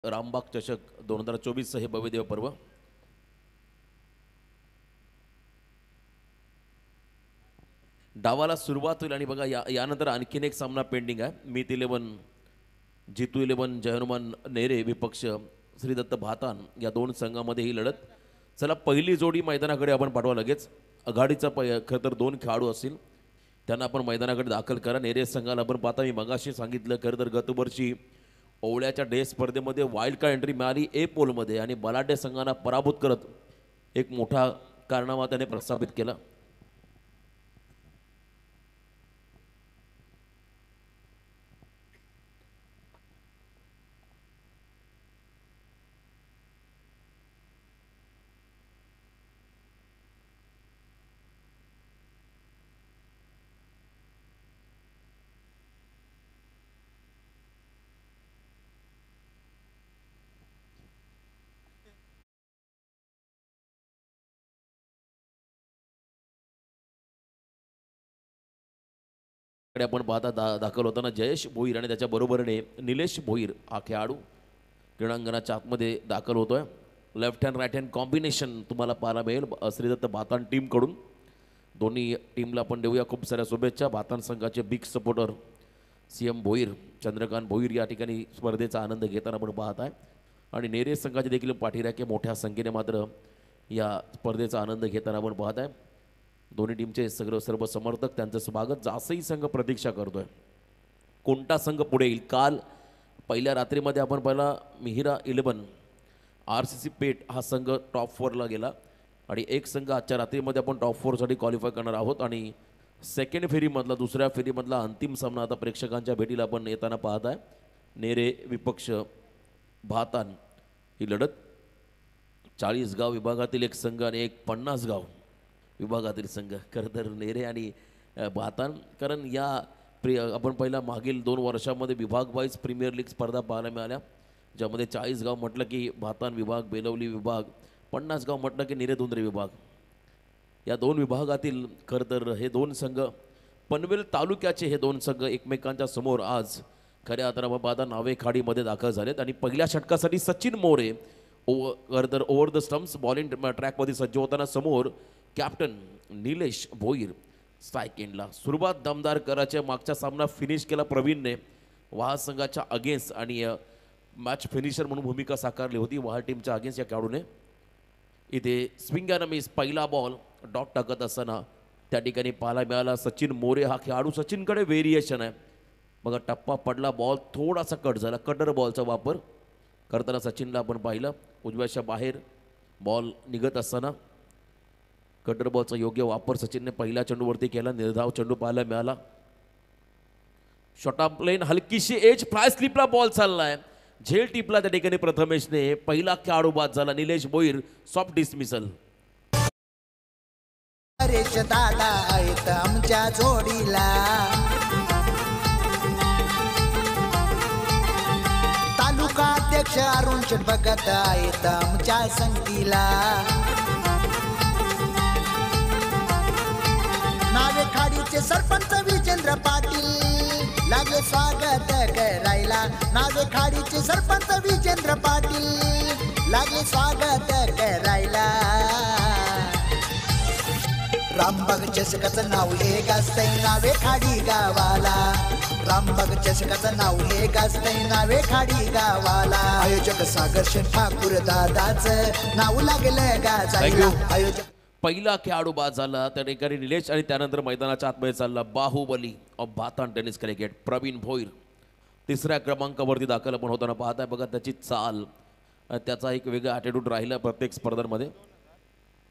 रामबाग चषक 2024 हे भव्यदेव पर्व डावाला सुरुवात होईल आणि बघा यानंतर आणखीन एक सामना पेंडिंग आहे। मीत 11 जितू 11 जय हनुमान नेरे विपक्ष श्रीदत्त भातान या दोन संघामध्ये ही लढत। चला पहिली जोडी मैदानाकडे आपण पाठवा लगेच। आघाडीचा खरं तर दोन खेळाडू असतील त्यांना आपण मैदानाकडे दाखल करा। नेरे संघाला आपण पाहता मी मगाशी सांगितलं खरं तर गतवर्षी ओवळ्याच्या डे स्पर्धेमध्ये वाईल्ड कार्ड एंट्री मिळाली ए पोलमध्ये आणि बलाढ्य संघांना पराभूत करत एक मोठा कारनामा त्याने प्रस्थापित केला। आपण पाहता दाखल होताना जयेश भोईर आणि त्याच्या बरोबरीने निलेश भोईर हा खेळाडू क्रीडांगणाच्या आतमध्ये दाखल होतोय। Left hand right hand combination तुम्हाला पाहायला मिळेल श्रीदत्त भातान टीमकडून। दोन्ही टीमला आपण देऊया खूप साऱ्या शुभेच्छा। भातान संघाचे big supporter CM Bhoir Chandrakant Bhoir या ठिकाणी स्पर्धेचा आनंद घेताना आपण पाहत आहे आणि नेरे संघाचे देखील पाठीराखे मोठ्या संख्येने मात्र या स्पर्धेचा आनंद घेताना आपण पाहत आहे। दोन्ही टीमचे सर्व समर्थक त्यांचं स्वागत जासई संघ प्रतीक्षा करतोय कोणता संघ पुढे येईल। काल पहिल्या रात्रीमध्ये आपण पाहिला मिहिरा 11 RCC पेठ हा संघ टॉप 4ला गेला आणि एक संघ आजच्या रात्रीमध्ये आपण टॉप 4साठी क्वालिफाय करणार आहोत आणि सेकंड फेरीमधला दुसऱ्या फेरीमधला अंतिम सामना आता प्रेक्षकांच्या भेटीला आपण येताना पाहत आहे। नेरे विपक्ष भातान ही लढत 40 गाव विभागातील एक संघ आणि एक 50 गाव विभागातील संघ खरं तर नेरे आणि भातान। कारण या आपण पहिला मागील 2 वर्षामध्ये विभाग वाईज प्रीमियर लीग स्पर्धा पाहायला मिळाल्या ज्यामध्ये 40 गाव म्हटलं की भातान विभाग बेलवली विभाग 50 गाव म्हटलं की निरेधुंद्रे विभाग या दोन विभागातील खरं तर हे दोन संघ पनवेल तालुक्याचे हे दोन संघ एकमेकांच्या समोर आज खऱ्या अर्थानं पाहता नावे खाडीमध्ये दाखल झालेत आणि पहिल्या षटकासाठी सचिन मोरे खरं तर ओव्हर द स्टम्प्स बॉलिंग ट्रॅकमध्ये सज्ज होताना समोर कॅप्टन निलेश भोईर स्ट्राईक एंडला। सुरुवात दमदार करायच्या मागचा सामना फिनिश केला प्रवीणने वाहा संघाच्या अगेन्स्ट आणि मॅच फिनिशर म्हणून भूमिका साकारली होती वाहा टीमच्या अगेन्स्ट या खेळाडूने। इथे स्विंग अँड मिस पहिला बॉल डॉट टाकत असताना त्या ठिकाणी पाहायला मिळाला सचिन मोरे हा खेळाडू। सचिनकडे व्हेरिएशन आहे बघा टप्पा पडला बॉल थोडासा कट झाला कटर बॉलचा वापर करताना सचिनला आपण पाहिलं उजव्याच्या बाहेर बॉल निघत असताना कटर बॉलचा योग्य वापर सचिनने पहिल्या चेंडूवरती केला। निर्धाव चेंडू पाहायला मिळाला शॉर्ट ऑफ प्लेन हलकीशी एज फ्लाय स्लिपला बॉल चाललाय झेल टिपला त्या ठिकाणी प्रथमेशने पहिला खेळाडू बाद झाला निलेश भोईर सॉफ्ट डिसमिसल। परेश दादा आहेत आमच्या जोडीला तालुका अध्यक्ष अरुण शेठ भगत आहेत आमच्या संगतीला नावे खाडीचे सरपंच विजेंद्र पाटील लागले स्वागत करायला नावे खाडीचे सरपंच विजेंद्र पाटील लागले स्वागत करायला। रामबाग चषकाचं नाव हे गाजतंय नावे खाडी गावाला रामबाग चषकाचं नाव हे गाजतंय नावे खाडी गावाला। आयोजक सागर शेठ ठाकूर दादाचं नाव लागलं गाजायला आयोजक पहिला खेळाडू बाद झाला त्या ठिकाणी निलेश आणि त्यानंतर मैदानाच्या आतमध्ये चालला Bahubali of Bhatan tennis cricket Pravin Bhoir तिसऱ्या क्रमांकावरती दाखल आपण होताना पाहताय बघा त्याची चाल त्याचा एक वेगळा ॲटिट्यूड राहिला प्रत्येक स्पर्धांमध्ये।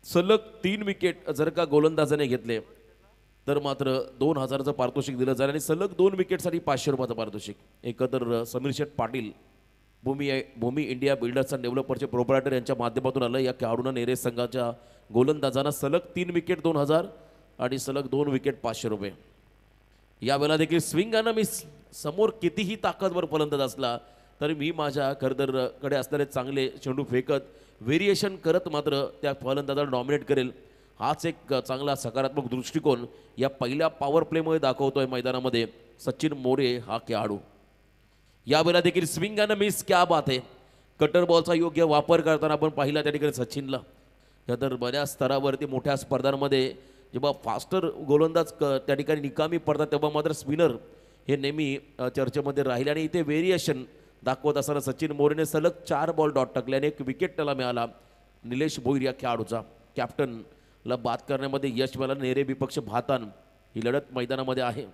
सलग 3 विकेट जर का गोलंदाजाने घेतले तर मात्र 2000चं पारितोषिक दिलं जाईल आणि सलग 2 विकेटसाठी 500 रुपयाचं पारितोषिक। एकतर समीर शेठ पाटील भूमी इंडिया बिल्डर्स अँड डेव्हलपर्सचे प्रोप्रायटर यांच्या माध्यमातून आलं। या खेळाडूंना नेरे संघाच्या गोलंदाजांना सलग 3 विकेट 2000 आणि सलग 2 विकेट 500 रुपये। यावेळेला देखील स्विंग अँड मिस समोर कितीही ताकदवर फलंदाज असला तरी मी माझ्या खरदरकडे असणारे चांगले चेंडू फेकत व्हेरिएशन करत मात्र त्या फलंदाजाला डॉमिनेट करेल हाच एक चांगला सकारात्मक दृष्टिकोन या पहिल्या पॉवर प्लेमध्ये दाखवतोय मैदानामध्ये सचिन मोरे हा खेळाडू। यावेळेला देखील स्विंग अँड मिस क्या बात आहे कटर बॉलचा योग्य वापर करताना आपण पाहिला त्या ठिकाणी सचिनला. तर बऱ्याच स्तरावरती मोठ्या स्पर्धांमध्ये जेव्हा फास्टर गोलंदाज त्या ठिकाणी निकामी पडतात तेव्हा मात्र स्पिनर हे नेहमी चर्चेमध्ये राहिले. आणि इथे व्हेरिएशन दाखवत असताना सचिन मोरेने सलग 4 बॉल डॉट टाकल्याने 1 विकेट त्याला मिळाला. निलेश भोईर या खेळाडूचा कॅप्टनला बाद करण्यामध्ये यश मिळालं. नेरे विपक्ष भातान ही लढत मैदानामध्ये आहे.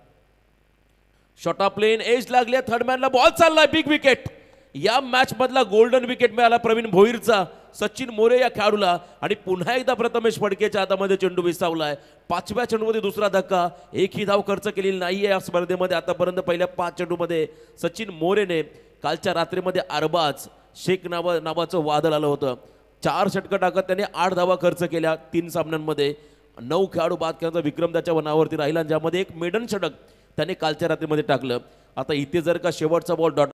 शॉटा प्लेन एज लागले, थर्डमॅनला बॉल चाललाय, बिग विकेट. या मॅच मधला गोल्डन विकेट मिळाला प्रवीण भोईरचा सचिन मोरे या खेळाडूला. आणि पुन्हा एकदा प्रथमेश फडकेच्या हातामध्ये चेंडू विसावलाय. 5व्या चेंडूमध्ये दुसरा धक्का. एकही धाव खर्च केलेली नाहीये या स्पर्धेमध्ये आतापर्यंत. पहिल्या 5 चेंडूमध्ये सचिन मोरेने कालच्या रात्रीमध्ये अरबाज शेख नावाचं वादळ आलं होतं. 4 षटकं टाकत त्याने 8 धावा खर्च केल्या 3 सामन्यांमध्ये. 9 खेळाडू बाद करण्याचा विक्रम त्याच्या नावावरती राहिला, ज्यामध्ये 1 मेडन षटक त्याने कालच्या रात्रीमध्ये टाकलं. आता इथे जर का शेवटचा बॉल डॉट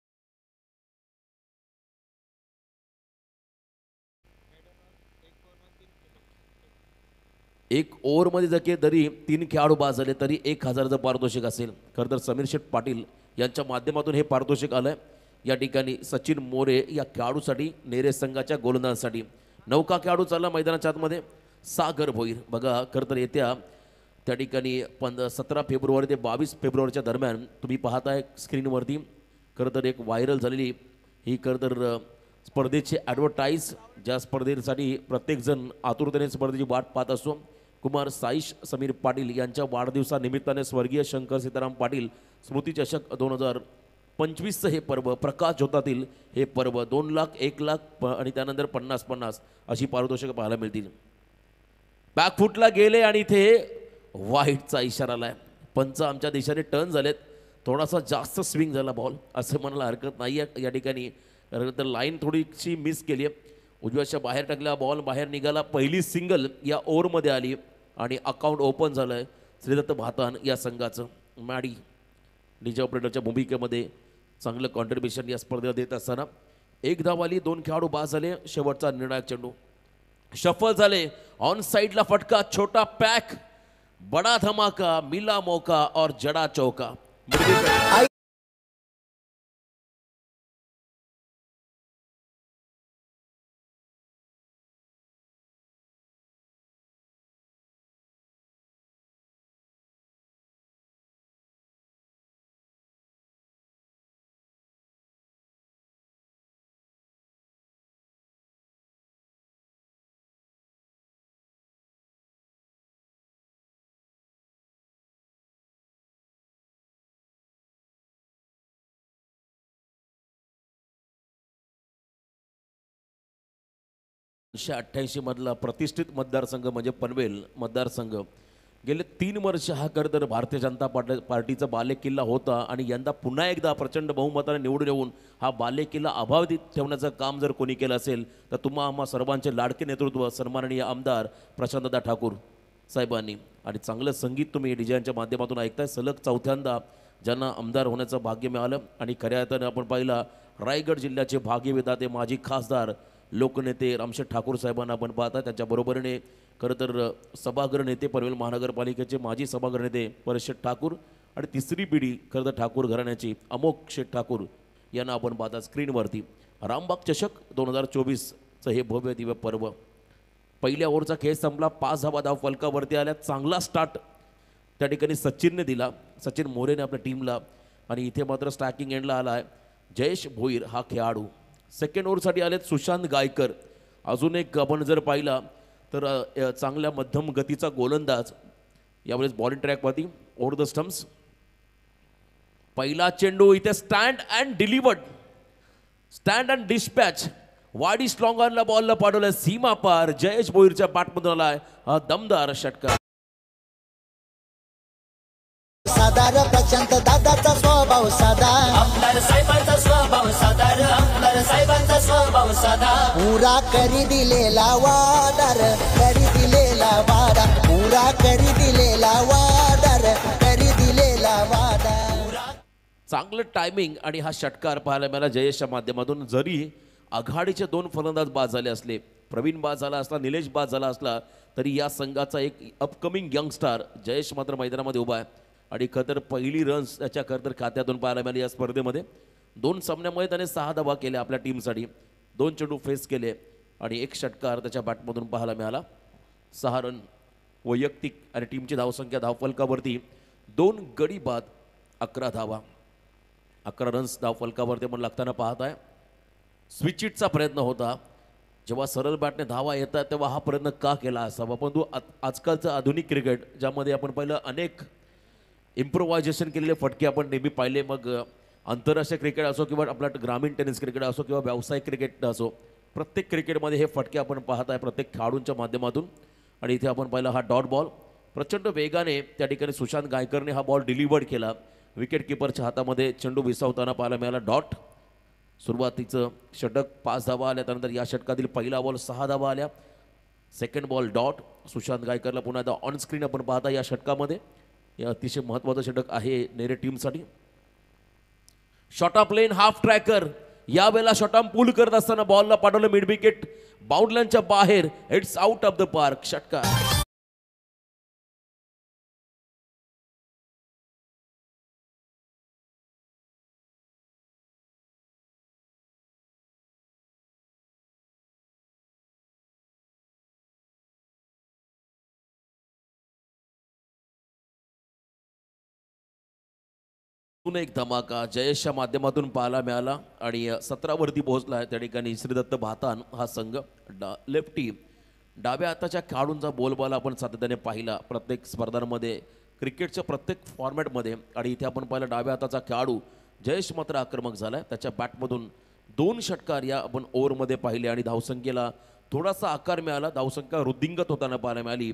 एक ओव्हरमध्ये जर जरी 3 खेळाडू बाद झाले तरी 1000चं पारितोषिक असेल. खरं तर समीर शेठ पाटील यांच्या माध्यमातून हे पारितोषिक आलंय या ठिकाणी सचिन मोरे या खेळाडूसाठी, नेरे संघाच्या गोलंदाजासाठी. 9 खेळाडू चालला मैदानाच्या आतमध्ये. सागर भोईर बघा, खरं तर येत्या त्या ठिकाणी 17 फेब्रुवारी ते 22 फेब्रुवारीच्या दरम्यान तुम्ही पाहताय स्क्रीनवरती खरं तर एक व्हायरल झालेली ही खरं तर स्पर्धेची ॲडव्हर्टाईज, ज्या स्पर्धेसाठी प्रत्येकजण आतुरतेने स्पर्धेची वाट पाहत असतो. कुमार साईश समीर पाटील यांच्या वाढदिवसानिमित्ताने स्वर्गीय शंकर सीताराम पाटील स्मृती चषक 2025चं हे पर्व, प्रकाश झोतातील हे पर्व 2 लाख 1 लाख आणि त्यानंतर 50-50 अशी पारितोषिकं पाहायला मिळतील. बॅकफुटला गेले आणि इथे वाईटचा इशारा आलाय. पंच आमच्या देशाने टर्न झालेत, थोडासा जास्त स्विंग झाला बॉल असं म्हणायला हरकत नाही आहे या ठिकाणी. तर लाईन थोडीशी मिस केली आहे, उजव्याच्या बाहेर टाकला, बॉल बाहेर निघाला. पहिली सिंगल या ओव्हरमध्ये आली आणि अकाउंट ओपन झालं आहे श्रीदत्त भातान या संघाचं. मॅडी डीजे ऑपरेटरच्या भूमिकेमध्ये चांगलं कॉन्ट्रीब्युशन या स्पर्धेला देत असताना 1 धाव आली, 2 खेळाडू बाद झाले. शेवटचा निर्णायक चेंडू शफल झाले, ऑन साइडला फटका, छोटा पॅक, बडा धमाका, मिला मौका और जडा चौका. मधला प्रतिष्ठित मतदारसंघ म्हणजे पनवेल मतदारसंघ. गेले 3 वर्ष हा खरं तर भारतीय जनता पार्टीचा बालेकिल्ला होता आणि यंदा पुन्हा एकदा प्रचंड बहुमताने निवडून येऊन हा बालेकिल्ला अबाधित ठेवण्याचं काम जर कोणी केलं असेल तर आम्हा सर्वांचे लाडके नेतृत्व सन्माननीय आमदार प्रशांतदा ठाकूर साहेबांनी. आणि चांगलं संगीत तुम्ही डीजेच्या माध्यमातून ऐकताय. सलग 4थ्यांदा ज्यांना आमदार होण्याचं भाग्य मिळालं. आणि खऱ्या अर्थानं आपण पाहिला रायगड जिल्ह्याचे भाग्यविधाते माजी खासदार लोकनेते रामशेठ ठाकूर साहेबांना आपण पाहता. त्यांच्या बरोबरीने खरं तर सभागृह नेते पनवेल महानगरपालिकेचे माजी सभागृह नेते परशेठ ठाकूर आणि तिसरी पिढी खरं तर ठाकूर घराण्याची अमोक शेठ ठाकूर यांना आपण पाहता स्क्रीनवरती. रामबाग चषक 2024चं हे भव्य दिव्य पर्व. पहिल्या ओव्हरचा खेळ संपला, 5 धाव फलकावरती आल्या. चांगला स्टार्ट त्या ठिकाणी सचिनने दिला, सचिन मोरेने आपल्या टीमला. आणि इथे मात्र स्टॅकिंग एंडला आला आहे जयेश भोईर हा खेळाडू. सेकंड ओव्हरसाठी आलेत सुशांत गायकर. अजून एक आपण जर पाहिला तर चांगल्या मध्यम गतीचा गोलंदाज. यावेळेस बॉलिंग ट्रॅकवरती ओव्हर द स्टम्प्स. पहिला चेंडू इथे stand and delivered, stand and dispatch. वाडी स्लॉंगरला बॉलला पाडवलं सीमा पार. जयेश भोईरच्या बॅटमधून आलाय हा दमदार षटकार. साधार प्रशांत दादाचा स्वभाव साधा, आमदार साहेबांचा स्वभाव साधा, आमदार साहेबांचा स्वभाव साधा. पुरा करी दिलेला वादार, करी दिलेला वादा, पुरा करी दिलेला वादार, करी दिलेला वादा. चांगलं टायमिंग आणि हा षटकार पाहायला मला जयेशच्या माध्यमातून. जरी आघाडीचे 2 फलंदाज बाद झाले असले, प्रवीण बाद झाला असला, निलेश बाद झाला असला, तरी या संघाचा एक अपकमिंग यंगस्टार जयेश मात्र मैदानामध्ये उभा आहे. आणि खतर पहिली रन्स त्याच्या खतर खात्यातून पाहायला मिळाली या स्पर्धेमध्ये. 2 सामन्यामध्ये त्याने 6 धावा केल्या आपल्या टीमसाठी. 2 चेंडू फेस केले आणि 1 षटकार त्याच्या बॅटमधून पाहायला मिळाला. 6 रन वैयक्तिक आणि टीमची धावसंख्या धावफलकावरती 2 गडी बाद 11 धावा. 11 रन्स धावफलकावरती पण लागताना पाहत आहे. स्विचिटचा प्रयत्न होता. जेव्हा सरळ बॅटने धावा येतात तेव्हा हा प्रयत्न का केला असावा, परंतु आजकालचं आधुनिक क्रिकेट ज्यामध्ये आपण पाहिलं अनेक इम्प्रोव्हायझेशन केलेले फटके आपण नेहमी पाहिले, मग आंतरराष्ट्रीय क्रिकेट असो किंवा आपला ग्रामीण टेनिस क्रिकेट असो किंवा व्यावसायिक क्रिकेट असो, प्रत्येक क्रिकेटमध्ये हे फटके आपण पाहत आहे प्रत्येक खेळाडूंच्या माध्यमातून. आणि इथे आपण पाहिलं हा डॉट बॉल प्रचंड वेगाने त्या ठिकाणी सुशांत गायकरने हा बॉल डिलिव्हर्ड केला. विकेट किपरच्या हातामध्ये चेंडू विसावताना पाहायला मिळाला डॉट. सुरुवातीचं षटक 5 धावा आल्या, त्यानंतर या षटकातील पहिला बॉल 6 धावा आल्या. Second ball dot. सुशांत गायकरला पुन्हा एकदा ऑन स्क्रीन आपण पाहता या षटकामध्ये. हे अतिशय महत्त्वाचं षटक आहे नेरे टीमसाठी. Short of length half tracker, यावेळेला शॉट ऑन पूल करत असताना बॉलला पाठवलं मिड विकेट बाउंडलाईनच्या बाहेर. It's out of the park. षटकार. अजून एक धमाका जयेशच्या माध्यमातून पाहायला मिळाला आणि 17 वरती पोहोचला आहे. त्या ठिकाणी श्रीदत्त भातान हा संघ लेफ्टी डाव्या हाताच्या खेळाडूंचा बोलबाला आपण सातत्याने पाहिला प्रत्येक स्पर्धांमध्ये क्रिकेटच्या प्रत्येक फॉर्मॅटमध्ये. आणि इथे आपण पाहिलं डाव्या हाताचा खेळाडू जयेश मात्र आक्रमक झाला आहे. त्याच्या बॅटमधून 2 षटकार या आपण ओव्हरमध्ये पाहिले आणि धावसंख्येला थोडासा आकार मिळाला. धावसंख्या वृद्धिंगत होताना पाहायला मिळाली.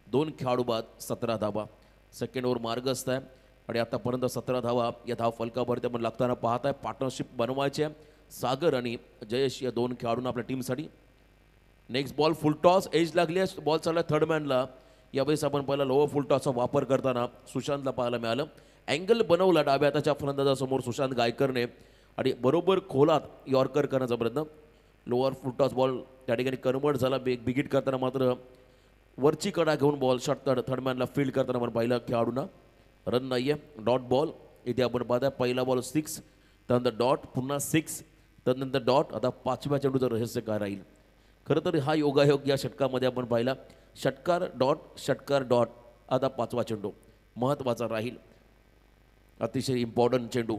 2 खेळाडू बाद 17 धावा. सेकंड ओव्हर मार्गस्थ आहे आणि आतापर्यंत 17 धावा या धाव फलकावरती आपण लागताना पाहत आहे. पार्टनरशिप बनवायची आहे सागर आणि जयेश या 2 खेळाडूंना आपल्या टीमसाठी. Next ball full toss, edge लागली आहे. बॉल चालला थर्ड मॅनला. यावेळेस आपण पहिला लोअर फुल टॉसचा वापर करताना सुशांतला पाहायला मिळालं. अँगल बनवला डाव्या हाताच्या फलंदाजासमोर सुशांत गायकरने आणि बरोबर खोलात यॉर्कर करण्याचा प्रयत्न. लोअर फुल टॉस बॉल त्या ठिकाणी कन्वर्ट झाला. बिगिट करताना मात्र वरची कडा घेऊन बॉल शॉट थर्ड मॅनला फील्ड करताना आपण पाहिलं खेळाडूंना. रन नाही आहे. डॉट बॉल इथे आपण पाहता. पहिला बॉल 6, त्यानंतर डॉट, पुन्हा 6, त्यानंतर डॉट. आता 5व्या चेंडूचं रहस्य काय राहील. खरं तर हा योगायोग या षटकामध्ये आपण पाहिला. षटकार डॉट षटकार डॉट. आता 5वा चेंडू महत्त्वाचा राहील. अतिशय इम्पॉर्टंट चेंडू.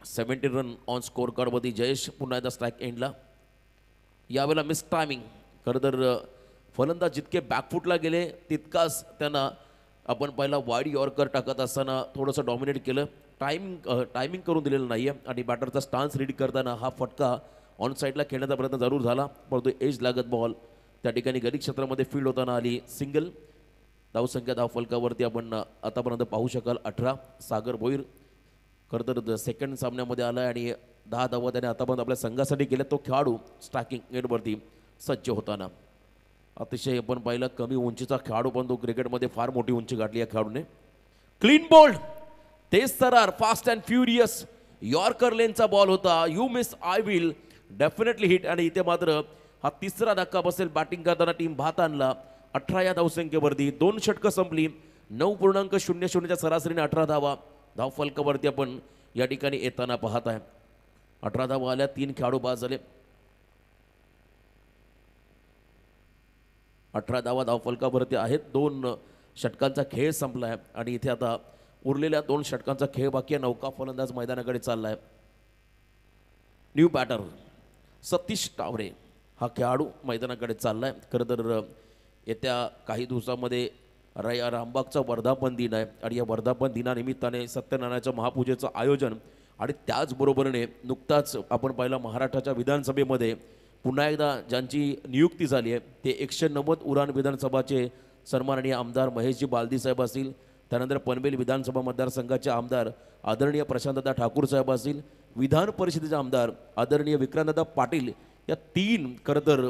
70 रन ऑन स्कोर कार्डमध्ये. जयेश पुन्हा एकदा स्ट्राईक एंडला. यावेळेला मिस टायमिंग. खरं तर फलंदाज जितके बॅकफुटला गेले तितकाच त्यांना आपण पहिला वाईड यॉर्कर टाकत असताना थोडंसं डॉमिनेट केलं. टायमिंग करून दिलेलं नाही आहे आणि बॅटरचा स्टान्स रीड करताना हा फटका ऑन साईडला खेळण्याचा प्रयत्न जरूर झाला, परंतु एज लागत बॉल त्या ठिकाणी गडी क्षेत्रामध्ये फील्ड होताना आली. सिंगल. धावसंख्या धाव फलकावरती आपण आतापर्यंत पाहू शकाल 18. सागर भोईर खरं तर सेकंड सामन्यामध्ये आला आणि 10 धावा त्याने आतापर्यंत आपल्या संघासाठी केल्या. तो खेळाडू स्ट्रायकिंग एंडवरती सज्ज होताना. अतिशय आपण पाहिलं कमी उंचीचा खेळाडू पण तो क्रिकेटमध्ये फार मोठी उंची गाठली या खेळाडूने. क्लीन बोल्ड, तेज तरार, फास्ट अँड फ्युरियस यॉर्कर लेनचा बॉल होता. You miss I will definitely hit. आणि इथे मात्र हा 3रा धक्का बसेल बॅटिंग करताना टीम भातानला. 18 या धावसंख्येवरती 2 षटकं संपली. 9.00च्या सरासरीने 18 धावा धाव फलकावरती आपण या ठिकाणी येताना पाहत आहे. 18 धावा आल्या. 3 खेळाडू बाद झाले. 18 धावा धाव फलकावरती आहेत. 2 षटकांचा खेळ संपला आहे आणि इथे आता उरलेल्या 2 षटकांचा खेळ बाकी आहे. नौका फलंदाज मैदानाकडे चालला आहे. न्यू बॅटर सतीश टावरे हा खेळाडू मैदानाकडे चालला आहे. खरं तर येत्या काही दिवसामध्ये रामबागचा वर्धापन दिन आहे आणि या वर्धापन दिनानिमित्ताने सत्यनारायणाच्या महापूजेचं आयोजन आणि त्याचबरोबरीने नुकताच आपण पाहिलं महाराष्ट्राच्या विधानसभेमध्ये पुन्हा एकदा ज्यांची नियुक्ती झाली आहे ते 190 उरण विधानसभाचे सन्माननीय आमदार महेशजी बालदी साहेब असतील. त्यानंतर पनवेल विधानसभा मतदारसंघाचे आमदार आदरणीय प्रशांतदा ठाकूर साहेब असतील. विधान परिषदेचे आमदार आदरणीय विक्रांतदा पाटील. या 3 खरं तर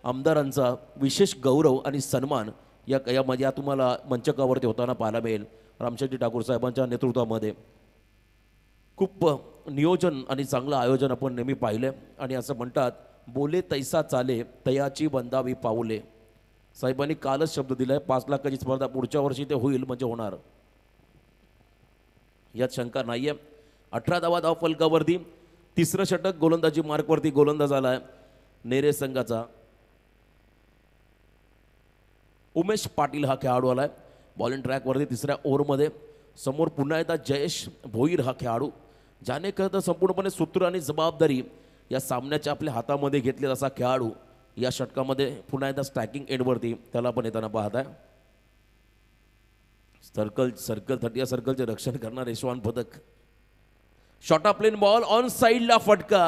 आमदारांचा विशेष गौरव आणि सन्मान या तुम्हाला मंचकावरती होताना पाहायला मिळेल. रामशेट्टी ठाकूर साहेबांच्या नेतृत्वामध्ये खूप नियोजन आणि चांगलं आयोजन आपण नेहमी पाहिलं. आणि असं म्हणतात बोले तैसा चाले तयाची बंदावी पाऊले. साहेबांनी कालच शब्द दिलाय 5 लाखाची स्पर्धा पुढच्या वर्षी ते होईल म्हणजे होणार, यात शंका नाही आहे. 18 धावा धाव फलकावरती तिसरं षटक गोलंदाजी मार्कवरती गोलंदाज आलाय नेरे संघाचा उमेश पाटील हा खेळाडू आलाय बॉलिंग ट्रॅकवरती तिसऱ्या ओव्हरमध्ये. समोर पुन्हा एकदा जयेश भोईर हा खेळाडू ज्याने खरं तर संपूर्णपणे सूत्र आणि जबाबदारी या सामन्याच्या आपल्या हातामध्ये घेतली असा खेळाडू या षटकामध्ये पुन्हा एकदा स्ट्रायकिंग एंडवरती त्याला पण येताना पाहत आहे. सर्कल 30 सर्कलचे रक्षण करणार यशवान पदक. शॉर्ट प्लेन बॉल ऑन साईडला फटका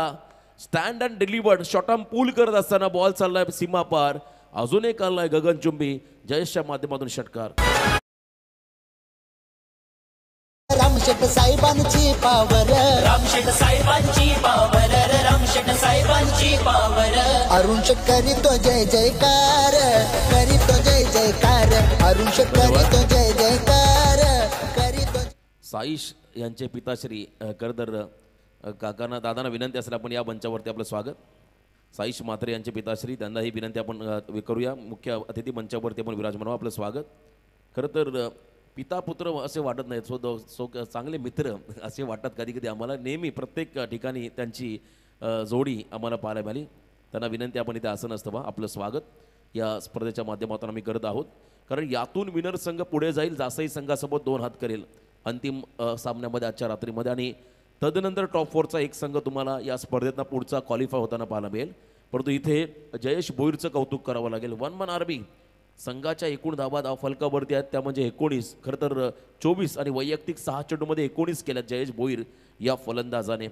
स्टँड अँड डिलिव्हर्ड. शॉर्ट पूल करत असताना बॉल चाललाय सीमा पार. अजून एक आलाय गगनचुंबी जयेशच्या माध्यमातून षटकार. रामशेठ साहेबांची पावर रामशेठ साहेबांची पावर रामशेठ साहेबांची पावर अरुण शेठ करीतो जय जयकार करीतो जय जयकार अरुण शेठ करीतो जय जयकार करीतो. साईश यांचे पिताश्री करदर काकांना दादांना विनंती असेल आपण या मंचावरती आपलं स्वागत. साईश म्हात्रे यांचे पिताश्री त्यांना ही विनंती आपण करूया. मुख्य अतिथी मंचावरती आपण विराजमान व्हा आपलं स्वागत. खरं तर पिता पुत्र असे वाटत नाहीत सो चांगले मित्र असे वाटतात कधी कधी आम्हाला. नेहमी प्रत्येक ठिकाणी त्यांची जोडी आम्हाला पाहायला मिळाली. त्यांना विनंती आपण इथे असं नसतं बा आपलं स्वागत या स्पर्धेच्या माध्यमातून आम्ही करत आहोत. कारण यातून विनर संघ पुढे जाईल जासई संघासोबत 2 हात करेल अंतिम सामन्यामध्ये आजच्या रात्रीमध्ये आणि तदनंतर टॉप 4चा एक संघ तुम्हाला या स्पर्धेतनं पुढचा क्वालिफाय होताना पाहायला मिळेल. परंतु इथे जयेश भोईरचं कौतुक करावं लागेल. 1 मन आर्मी संघाच्या एकूण धावा फलकावरती आहेत त्या म्हणजे 19. खरं तर 24 आणि वैयक्तिक 6 चेंडूमध्ये 19 केल्यात जयेश भोईर या फलंदाजाने.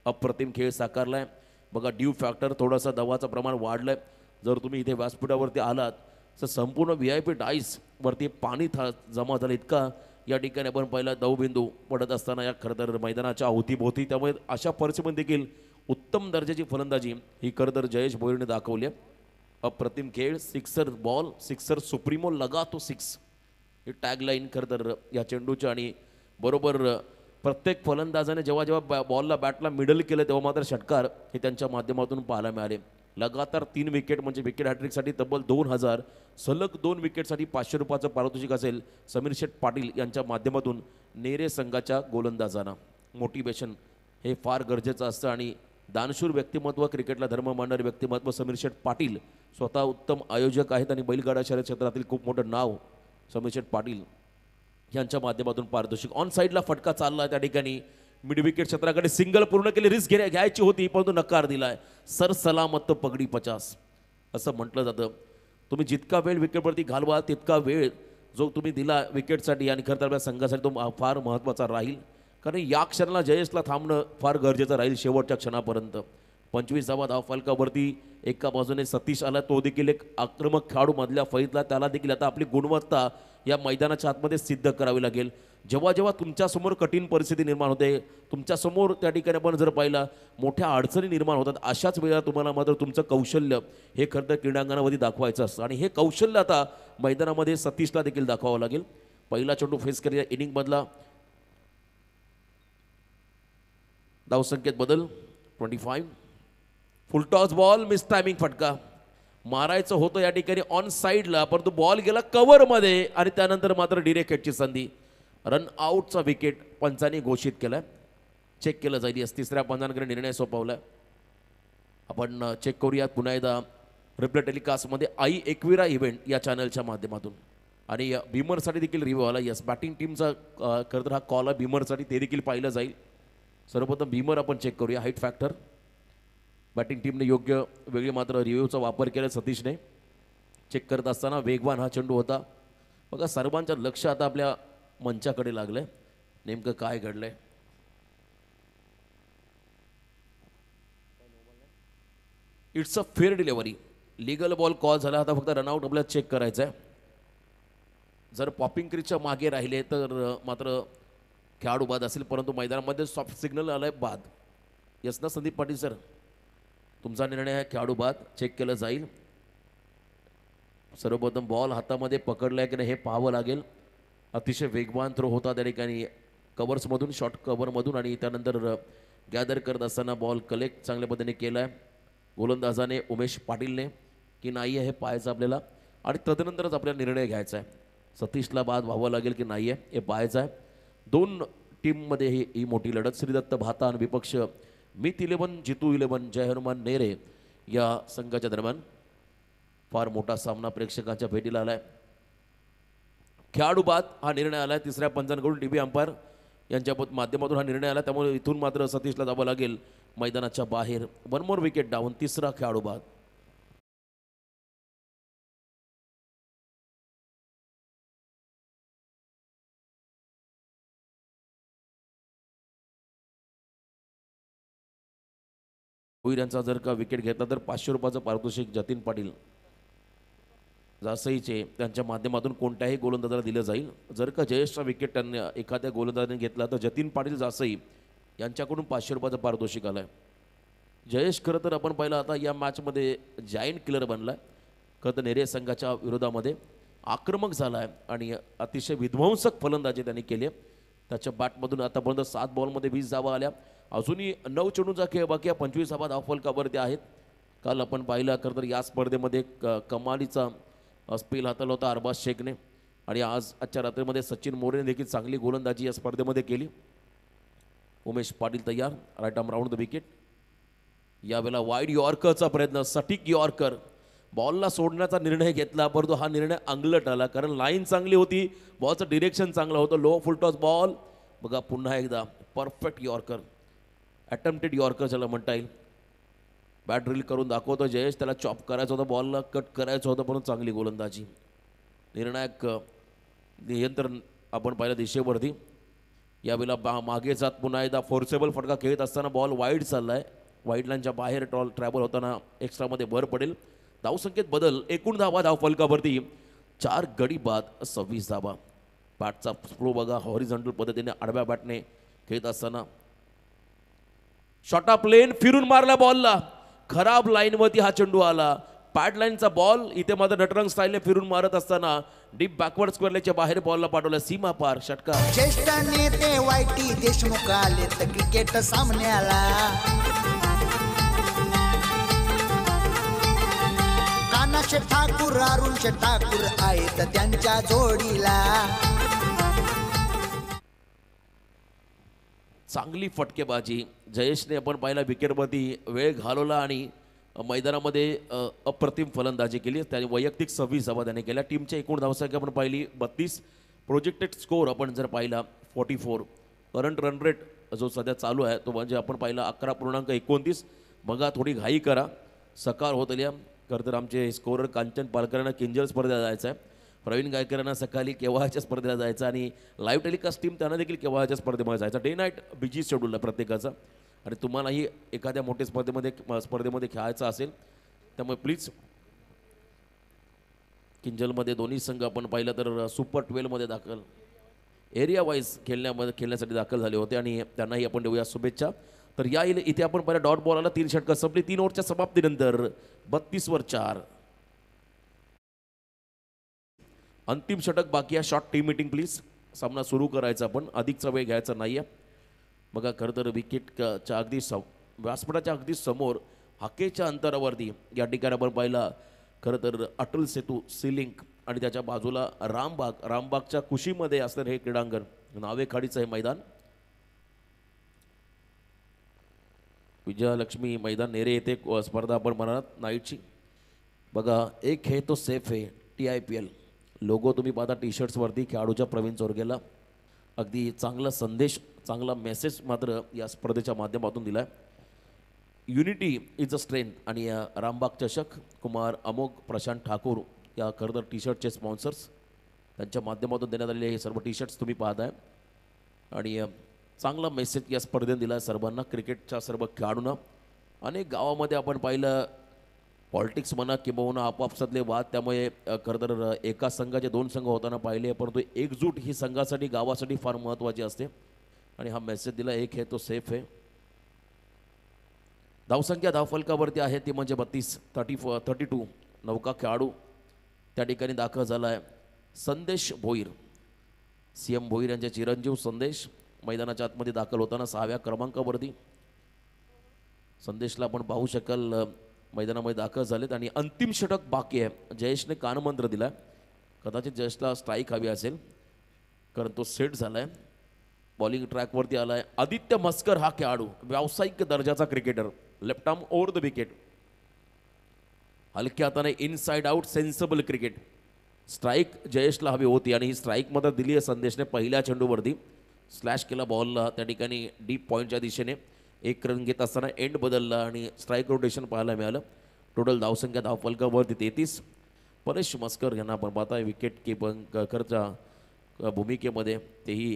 अप्रतिम खेळ साकारलाय बघा. ड्यू फॅक्टर थोडासा धावाचं प्रमाण वाढलंय. जर तुम्ही इथे व्यासपीठावरती आलात तर संपूर्ण VIP डाईसवरती पाणी जमा झालं इतका या ठिकाणी आपण पहिला दवबिंदू पडत असताना या खरं तर मैदानाच्या अवतीभोवती. त्यामुळे अशा परिस्थितीमध्ये देखील उत्तम दर्जाची फलंदाजी ही खरं तर जयेश भोईरने दाखवली आहे. अप्रतिम खेळ. सिक्सर बॉल सिक्सर सुप्रीमो लगा तो 6 ही टॅगलाईन खरं तर या चेंडूच्या आणि बरोबर प्रत्येक फलंदाजाने जेव्हा जेव्हा बॉलला बॅटला मिडल केलं तेव्हा मात्र षटकार हे त्यांच्या माध्यमातून पाहायला मिळाले. लगातार 3 विकेट म्हणजे विकेट हॅट्रिकसाठी तब्बल 2000 सलग 2 विकेटसाठी 500 रुपयाचं पारितोषिक असेल समीर शेठ पाटील यांच्या माध्यमातून नेरे संघाच्या गोलंदाजांना. मोटिवेशन हे फार गरजेचं असतं आणि दानशूर व्यक्तिमत्व क्रिकेटला धर्म मानणारे व्यक्तिमत्व समीर शेठ पाटील स्वतः उत्तम आयोजक आहेत आणि बैलगाडा शर्यत क्षेत्रातील खूप मोठं नाव समीर शेठ पाटील यांच्या माध्यमातून पारितोषिक. ऑन साईडला फटका चालला त्या ठिकाणी मिड विकेट क्षेत्राकडे सिंगल पूर्ण केली. रिस्क घ्यायची होती परंतु नकार दिलाय. सर सलामत पगडी 50 असं म्हटलं जातं. तुम्ही जितका वेळ विकेटवरती घालवा तितका वेळ जो तुम्ही दिला विकेटसाठी आणि खरं तर आपल्या संघासाठी तो फार महत्त्वाचा राहील. कारण या क्षणाला जयेशला थांबणं फार गरजेचं राहील शेवटच्या क्षणापर्यंत. 25 धावा फलकावरती एका बाजूने सतीश आला तो देखील एक आक्रमक खेळाडू मधल्या फळीतला. त्याला देखील आता आपली गुणवत्ता या मैदानाच्या आतमध्ये सिद्ध करावी लागेल. जेव्हा जेव्हा तुमच्यासमोर कठीण परिस्थिती निर्माण होते तुमच्यासमोर त्या ठिकाणी आपण जर पाहिलं मोठ्या अडचणी निर्माण होतात अशाच वेळेला तुम्हाला मात्र तुमचं कौशल्य हे खरं तर क्रीडांगणामध्ये दाखवायचं असतं आणि हे कौशल्य आता मैदानामध्ये सतीशला देखील दाखवावं लागेल. पहिला चेंडू फेस केलेल्या इनिंगमधला धावसंख्येत बदल 25. फुलटॉस बॉल मिस टायमिंग फटका मारायचं होतं या ठिकाणी ऑन साईडला परंतु बॉल गेला कव्हरमध्ये आणि त्यानंतर मात्र डिरेक्ट हिटची संधी. रन आउटचा विकेट पंचांनी घोषित केलाय. चेक केलं जाईल. या तिसऱ्या पंचांकडे निर्णय सोपवलाय. आपण चेक करूयात पुन्हा एकदा रिप्ले टेलिकास्टमध्ये आई एकविरा इव्हेंट या चॅनलच्या माध्यमातून आणि भीमरसाठी देखील रिव्ह्यू आला. यस बॅटिंग टीमचा खरं तर हा कॉल आहे भीमरसाठी ते देखील पाहिलं जाईल. सर्वप्रथम भीमर आपण चेक करूया. हाईट फॅक्टर बॅटिंग टीमने योग्य वेगळी मात्र रिव्ह्यूचा वापर केला सतीशने. चेक करत असताना वेगवान हा चेंडू होता. बघा सर्वांचं लक्ष आता आपल्या मंचाकडे लागलंय. नेमकं काय घडलंय it's a fair delivery. Legal ball call झाला. आता फक्त रनआउट आपल्याला चेक करायचं आहे. जर पॉपिंग क्रीजच्या मागे राहिले तर मात्र खेळाडू बाद असेल परंतु मैदानामध्ये सॉफ्ट सिग्नल आलाय बाद. यस ना संदीप पाटील सर तुमचा निर्णय आहे खेळाडू बाद. चेक केलं जाईल. सर्वप्रथम बॉल हातामध्ये पकडलाय की नाही हे पाहावं लागेल. अतिशय वेगवान थ्रो होता त्या ठिकाणी कव्हर्समधून शॉर्ट कव्हरमधून आणि त्यानंतर गॅदर करत असताना बॉल कलेक्ट चांगल्या पद्धतीने केला आहे गोलंदाजाने उमेश पाटीलने की नाही आहे हे पाहायचं आपल्याला आणि तदनंतरच आपल्याला निर्णय घ्यायचा आहे. सतीशला बाद व्हावं लागेल की नाही आहे हे पाहायचं आहे. 2 टीममध्ये ही मोठी लढत. श्रीदत्त भाता आणि विपक्ष मिथ 11 जितू 11 जय हनुमान नेरे या संघाच्या दरम्यान फार मोठा सामना प्रेक्षकांच्या भेटीला आलाय. खेळाडू बाद हा निर्णय आलाय तिसऱ्या पंचांकडून. डीबी अंपायर यांच्या माध्यमातून हा निर्णय आला. त्यामुळे इथून मात्र सतीशला जावं लागेल मैदानाच्या बाहेर. 1 मोर विकेट डाऊन. तिसरा खेळाडू बाद. भोईर यांचा जर का विकेट घेतला तर 500 रुपयाचं पारितोषिक जतीन पाटील जासईचे त्यांच्या माध्यमातून कोणत्याही गोलंदाजाला दिलं जाईल. जर का जयेशचा विकेट त्यांनी एखाद्या गोलंदाजाने घेतला तर जतीन पाटील जासई यांच्याकडून 500 रुपयाचं पारितोषिक आलं आहे. जयेश खरं तर आपण पाहिलं आता या मॅचमध्ये जायंट किलर बनला आहे. खरं तर नेरे संघाच्या विरोधामध्ये आक्रमक झाला आहे आणि अतिशय विध्वंसक फलंदाजी त्यांनी केली आहे. त्याच्या बॅटमधून आतापर्यंत 7 बॉलमध्ये 20 धावा आल्या. अजूनही 9 चेंडूंचा खेळ बाकी आहे. 25 धावा धावफलकावरती आहेत. काल आपण पाहिलं खरं तर या स्पर्धेमध्ये कमालीचा स्पेल हाताळला होता अरबाज शेखने आणि आजच्या रात्रीमध्ये सचिन मोरेने देखील चांगली गोलंदाजी या स्पर्धेमध्ये केली. उमेश पाटील तयार. Right arm round the wicket. यावेळेला वाईड यॉर्करचा प्रयत्न. सटीक यॉर्कर. बॉलला सोडण्याचा निर्णय घेतला परंतु हा निर्णय अंगलट आला कारण लाईन चांगली होती. बॉलचं डिरेक्शन चांगलं होतं. Low full toss ball. बघा पुन्हा एकदा परफेक्ट यॉर्कर. अटेम्प्टेड यॉर्कर ज्याला म्हणता येईल. बॅट ड्रिल करून दाखवतो जयेश. त्याला चॉप करायचं होतं. बॉलला कट करायचं होतं परंतु चांगली गोलंदाजी. निर्णायक नियंत्रण आपण पाहिलं दिशेवरती. यावेळेला मागे जात पुन्हा एकदा फोर्सेबल फटका खेळत असताना बॉल वाईड चालला आहे. वाईड लाईनच्या बाहेर ट्रॅव्हल होताना एक्स्ट्रामध्ये भर पडेल. धावसंख्येत बदल. एकूण धावा धावफलकावरती 4 गडी बाद 26 धावा. बॅटचा फ्लो बघा हॉरिझॉन्टल पद्धतीने आडव्या बॅटने खेळत असताना शॉर्ट ऑफ लेन फिरून मारला बॉलला. खराब लाईनवरती हा चेंडू आला. पॅड लाईनचा बॉल इथे मात्र नटरंग स्टाईलने फिरून मारत असताना डीप बॅकवर्ड स्क्वेअरच्या बाहेर बॉलला पाठवला. सीमा पार षटकार. ज्येष्ठ नेते वाईटी देशमुख आलेत क्रिकेट सामन्याला. कानाशे ठाकूर अरुणशे ठाकूर आहेत त्यांच्या जोडीला. चांगली फटकेबाजी. जयेशने आपण पाहिला विकेटवरती वेळ घालवला आणि मैदानामध्ये अप्रतिम फलंदाजी केली. त्याने वैयक्तिक 26 धावा त्याने केल्या. टीमच्या एकूण धावसंख्या आपण पाहिली 32. प्रोजेक्टेड स्कोअर आपण जर पाहिला 44. करंट रन रेट जो सध्या चालू आहे तो म्हणजे आपण पाहिला 11.29. बघा थोडी घाई करा. सकाळ होत आल्या. खरं तर आमचे स्कोरर कांचन पालकरांना किंजल स्पर्धेला जायचं आहे. प्रवीण गायकरांना सकाळी केव्हाच्या स्पर्धेला जायचं आणि लाईव्ह टेलिकास्ट टीम त्यांना देखील केव्हाच्या स्पर्धेमध्ये जायचं. डे नाईट बिजी शेड्यूल आहे प्रत्येकाचा आणि तुम्हालाही एखाद्या मोठ्या स्पर्धेमध्ये खेळायचं असेल त्यामुळे प्लीज. किंजलमध्ये दोन्ही संघ आपण पाहिलं तर सुपर 12मध्ये दाखल एरिया वाईज खेळण्यासाठी दाखल झाले होते आणि त्यांनाही आपण देऊया शुभेच्छा. तर या इथे आपण पहिला डॉट बॉल आला. 3 षटकं संपली. 3 ओव्हरच्या समाप्तीनंतर 32वर 4. अंतिम षटक बाकी आहे. Short team meeting please. सामना सुरू करायचा आपण अधिकचा वेळ घ्यायचा नाही आहे. बघा खरं तर विकेटच्या अगदी व्यासपीठाच्या अगदी समोर हाकेच्या अंतरावरती या ठिकाणी आपण पाहिला खरं तर अटल सेतू सिलिंक आणि त्याच्या बाजूला रामबागच्या कुशीमध्ये असणारे हे क्रीडांगण नावेखाडीचं हे मैदान. विजयलक्ष्मी मैदान नेरे येथे स्पर्धा आपण म्हणत नाईटची. बघा एक हे तो सेफ आहे TIPL लोगो तुम्ही पाहता टी शर्ट्सवरती. खेळाडूच्या प्रवीण चोरगेला अगदी चांगला संदेश चांगला मेसेज मात्र या स्पर्धेच्या माध्यमातून दिला आहे. Unity is a strength. आणि रामबाग चषक कुमार अमोघ प्रशांत ठाकूर या खरं तर टी शर्टचे स्पॉन्सर्स त्यांच्या माध्यमातून देण्यात आलेले हे सर्व टी शर्ट्स तुम्ही पाहताय आणि चांगला मेसेज या स्पर्धेने दिला आहे सर्वांना क्रिकेटच्या सर्व खेळाडूंना. अनेक गावामध्ये आपण पाहिलं पॉलिटिक्स म्हणा किंवा आपापसातले वाद त्यामुळे खरं तर एका संघाचे 2 संघ होताना पाहिले परंतु एकजूट ही संघासाठी गावासाठी फार महत्त्वाची असते आणि हा मेसेज दिला. एक हे तो सेफ आहे. धावसंख्या धावफलकावरती आहे ती म्हणजे 32. नौका खेळाडू त्या ठिकाणी दाखल झाला आहे. संदेश भोईर CM भोईर यांचे चिरंजीव संदेश मैदानाच्या आतमध्ये दाखल होताना 6व्या क्रमांकावरती. संदेशला आपण पाहू शकाल मैदानामध्ये दाखल झालेत आणि अंतिम षटक बाकी आहे. जयेशने कानमंत्र दिला. कदाचित जयेशला स्ट्राईक हवी असेल कारण तो सेट झाला आहे. बॉलिंग ट्रॅकवरती आलाय आदित्य मस्कर हा खेळाडू व्यावसायिक दर्जाचा cricketer left arm over the wicket हलक्या हाताने inside out sensible cricket strike जयेशला हवी होती आणि ही स्ट्राईकमध्ये दिली आहे संदेशने पहिल्या चेंडूवरती स्लॅश केला बॉलला त्या ठिकाणी डीप पॉईंटच्या दिशेने एक रन घेत असताना एंड बदलला आणि स्ट्राईक रोटेशन पाहायला मिळालं टोटल धावसंख्या धावफलकावरती 33 परेश मस्कर यांना आपण पाहताय विकेट किपरच्या भूमिकेमध्ये तेही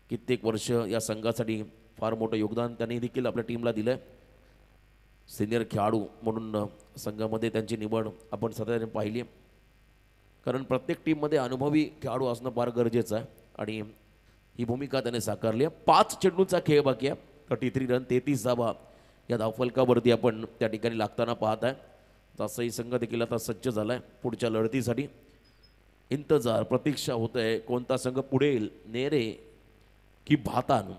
कित्येक वर्ष या संघासाठी फार मोठं योगदान त्यांनी देखील आपल्या टीमला दिलं आहे सिनियर खेळाडू म्हणून संघामध्ये त्यांची निवड आपण सध्या पाहिली आहे कारण प्रत्येक टीममध्ये अनुभवी खेळाडू असणं फार गरजेचं आहे आणि ही भूमिका त्याने साकारली आहे 5 चेंडूंचा खेळ बाकी आहे 33 रन 33 धावा या धावफलकावरती आपण त्या ठिकाणी लागताना पाहत आहे तसंही संघ देखील आता सज्ज झाला आहे पुढच्या लढतीसाठी इंतजार प्रतीक्षा होत आहे कोणता संघ पुढे येईल नेरे की भातान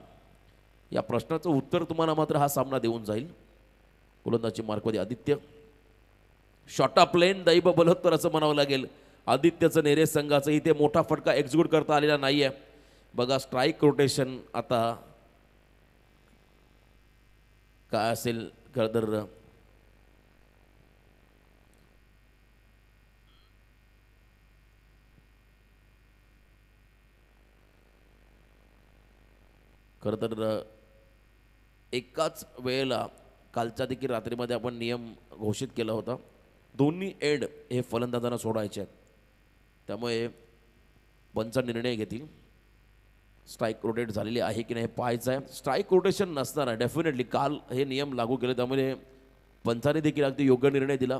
या प्रश्नाचं उत्तर तुम्हाला मात्र हा सामना देऊन जाईल गोलंदाजी मार्कमध्ये आदित्य शॉटा प्लेन दैव बलत्तर असं म्हणावं लागेल आदित्यचं नेरे संघाचं इथे मोठा फटका एक्झिक्यूट करता आलेला नाही आहे बघा स्ट्राईक रोटेशन आता काय असेल तर खरं तर एकाच वेळेला कालच्या देखील रात्रीमध्ये आपण नियम घोषित केला होता दोन्ही एंड हे फलंदाजांना सोडायचे आहेत त्यामुळे पंचा निर्णय घेतील स्ट्राईक रोटेट झालेली आहे की नाही हे पाहायचं आहे स्ट्राईक रोटेशन नसणार आहे डेफिनेटली काल हे नियम लागू केले त्यामुळे पंचाने देखील अगदी योग्य निर्णय दिला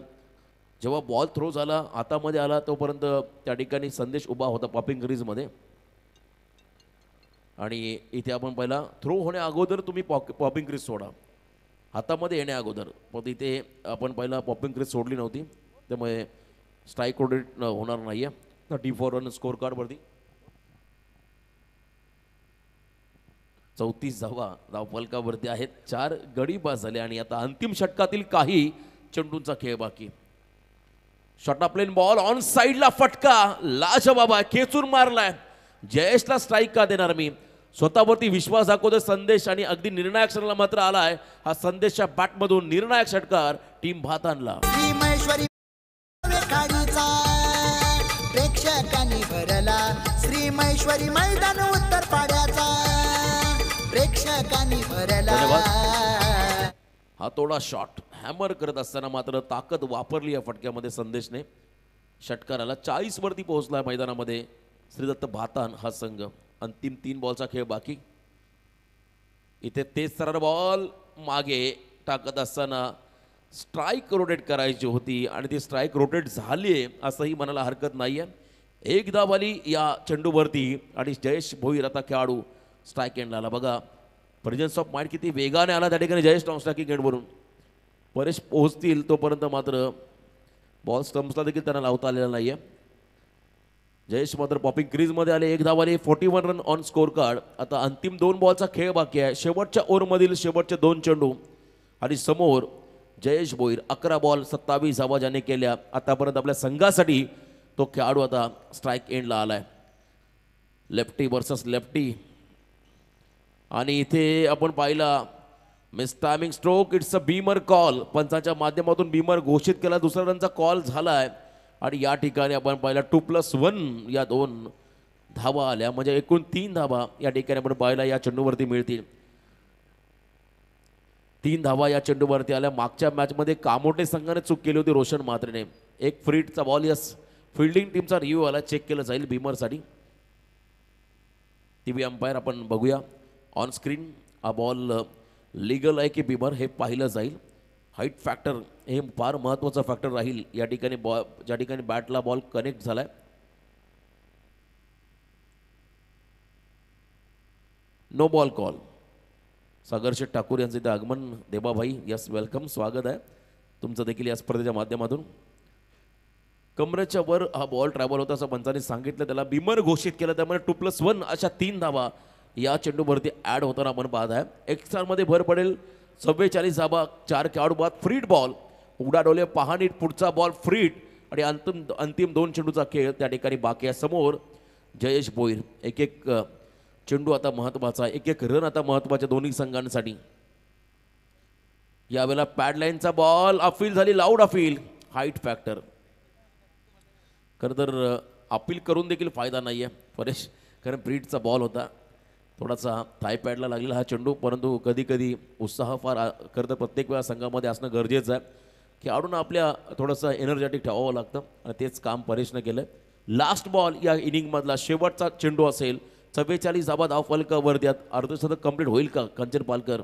जेव्हा बॉल थ्रो झाला हातामध्ये आला तोपर्यंत त्या ठिकाणी संदेश उभा होता पॉपिंग क्रीजमध्ये आणि इथे आपण पहिला थ्रो होण्या अगोदर तुम्ही पॉपिंग क्रीज सोडा हातामध्ये येण्या अगोदर पण इथे आपण पहिला पॉपिंग क्रीज सोडली नव्हती त्यामुळे स्ट्राईक रोटेट होणार नाही आहे 34 रन स्कोर कार्डवरती 34 धावा धावफलकावरती आहेत 4 गडी बाद झाले आणि आता अंतिम षटकातील काही चेंडूंचा खेळ बाकी शॉर्ट प्लेन बॉल ऑन साइडला फटका लाजवाब आहे खेचून मारलाय जयेशला स्ट्राईक का देणार मी स्वतःवरती विश्वास दाखवतो संदेश आणि अगदी निर्णायक क्षणाला मात्र आलाय हा संदेशच्या बॅटमधून निर्णायक षटकार टीम भातानला श्रीमहेश्वरी वेखाडीचा प्रेक्षकांनी भरला श्रीमहेश्वरी मैदान उत्तर पाड्याचा प्रेक्षकांनी भरला हा तोडा शॉट हॅमर करत असताना मात्र ताकद वापरली या फटक्यामध्ये संदेशने षटकाराला 40 वरती पोहोचला मैदानामध्ये श्रीदत्त भातान हा संघ अंतिम 3 बॉलचा खेळ बाकी इथे तेच सरळ बॉल मागे टाकत असताना स्ट्राईक रोटेट करायची होती आणि ती स्ट्राईक रोटेट झाली असंही म्हणायला हरकत नाही आहे एक धाव आली या चेंडूवरती आणि जयेश भोईर आता खेळाडू स्ट्राईक एंडला आला बघा प्रेझेन्स ऑफ माइंड किती वेगाने आला त्या ठिकाणी जयेश स्ट्राईकिंग एंडवरून परेश पोहोचतील तोपर्यंत मात्र बॉल स्टम्प्सला देखील त्यांना लावता आलेला नाही आहे जयेश मात्र पॉपिंग क्रीजमध्ये आले एक धाव आले 41 रन ऑन स्कोर कार्ड आता अंतिम 2 बॉलचा खेळ बाकी आहे शेवटच्या ओव्हरमधील शेवटचे 2 चेंडू आणि समोर जयेश भोईर 11 बॉल 27 धावा ज्याने केल्या आतापर्यंत आपल्या संघासाठी तो खेळाडू आता स्ट्राईक एंडला आलाय लेफ्टी वर्सेस लेफ्टी आणि इथे आपण पाहिला miss timing stroke it's a beamer call पंचांच्या माध्यमातून बीमर घोषित केला दुसऱ्या रनचा कॉल झालाय आणि या ठिकाणी आपण पाहिला 2+1 या 2 धावा आल्या म्हणजे एकूण 3 धावा या ठिकाणी आपण पाहिला या चेंडूवरती मिळतील 3 धावा या चेंडूवरती आल्या मागच्या मॅचमध्ये कामोटे संघाने चूक केली होती रोशन म्हात्रेने एक फ्रीटचा बॉल यस फिल्डिंग टीमचा रिव्ह्यू आला चेक केलं जाईल बीमरसाठी टीव्ही अंपायर आपण बघूया ऑन स्क्रीन हा बॉल लीगल आहे की बीमर हे पाहिलं जाईल हाईट फॅक्टर हे फार महत्त्वाचा फॅक्टर राहील या ठिकाणी ज्या ठिकाणी बॅटला बॉल कनेक्ट झालाय नो बॉल कॉल सागर शेठ ठाकूर यांचे इथे आगमन देबाभाई यस वेलकम स्वागत आहे तुमचं देखील या स्पर्धेच्या माध्यमातून कमरेच्या वर हा बॉल ट्रॅव्हल होता असं पंचांनी सांगितलं त्याला बीमर घोषित केलं त्यामुळे 2+1 अशा 3 धावा या चेंडूवरती ॲड होताना आपण पाहत आहे एक्स्ट्रामध्ये भर पडेल 44 धावा 4 खेळाडू बाद फ्रीट बॉल उघडा डोले पहा नीट पुढचा बॉल फ्रीट आणि अंतिम 2 चेंडूचा खेळ त्या ठिकाणी बाकी आहे समोर जयेश भोईर एक चेंडू आता महत्त्वाचा, एक एक रन आता महत्त्वाच्या दोन्ही संघांसाठी. यावेळेला पॅडलाईनचा बॉल अपील झाली, लाऊड अपील, हाईट फॅक्टर. खरं तर अपील करून देखील फायदा नाही आहे परेश, कारण ब्रीडचा बॉल होता, थोडासा थाय पॅडला लागलेला हा चेंडू. परंतु कधी कधी उत्साह फार खरं तर प्रत्येक वेळा संघामध्ये असणं गरजेचं आहे. खेळाडूंना आपल्या थोडंसं एनर्जेटिक ठेवावं लागतं आणि तेच काम परेशनं केलं. लास्ट बॉल या इनिंगमधला शेवटचा चेंडू असेल. 44 धावा धावफलकावरती अर्धशतक कंप्लीट होईल का कंचन पालकर,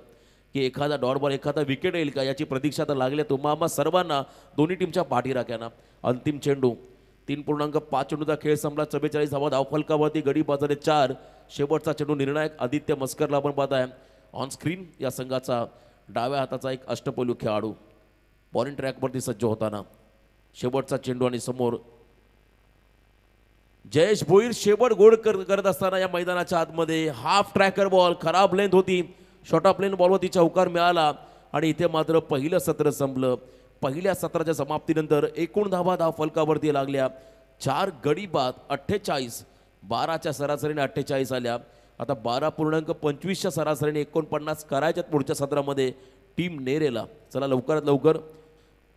की एखादा डॉट बॉल एखादा विकेट येईल का याची प्रतीक्षा तर लागली. तुम्हा सर्वांना दोन्ही टीमच्या पाठीराख्यांना अंतिम चेंडू. 3.5 चेंडूचा खेळ संपला. 44 धावा धावफलकावरती, गडी बाजारे 4. शेवटचा चेंडू निर्णायक. आदित्य मस्करला आपण पाहताय ऑन स्क्रीन. या संघाचा डाव्या हाताचा एक अष्टपैलू खेळाडू बॉलिंग ट्रॅकवरती सज्ज होताना. शेवटचा चेंडू आणि समोर जयेश भोईर शेवट गोड करत असताना या मैदानाच्या आतमध्ये हाफ ट्रॅकर बॉल, खराब लेंथ होती, शॉर्ट ऑफ लेन बॉलवरती चौकार मिळाला आणि इथे मात्र पहिलं सत्र संपलं. पहिल्या सत्राच्या समाप्तीनंतर एकूण धावा धावफलकावरती लागल्या 4. गडी बाद 48. 12च्या सरासरीने 48 आल्या. आता 12.25च्या सरासरीने 49 करायच्यात पुढच्या सत्रामध्ये टीम नेरेला. चला लवकरात लवकर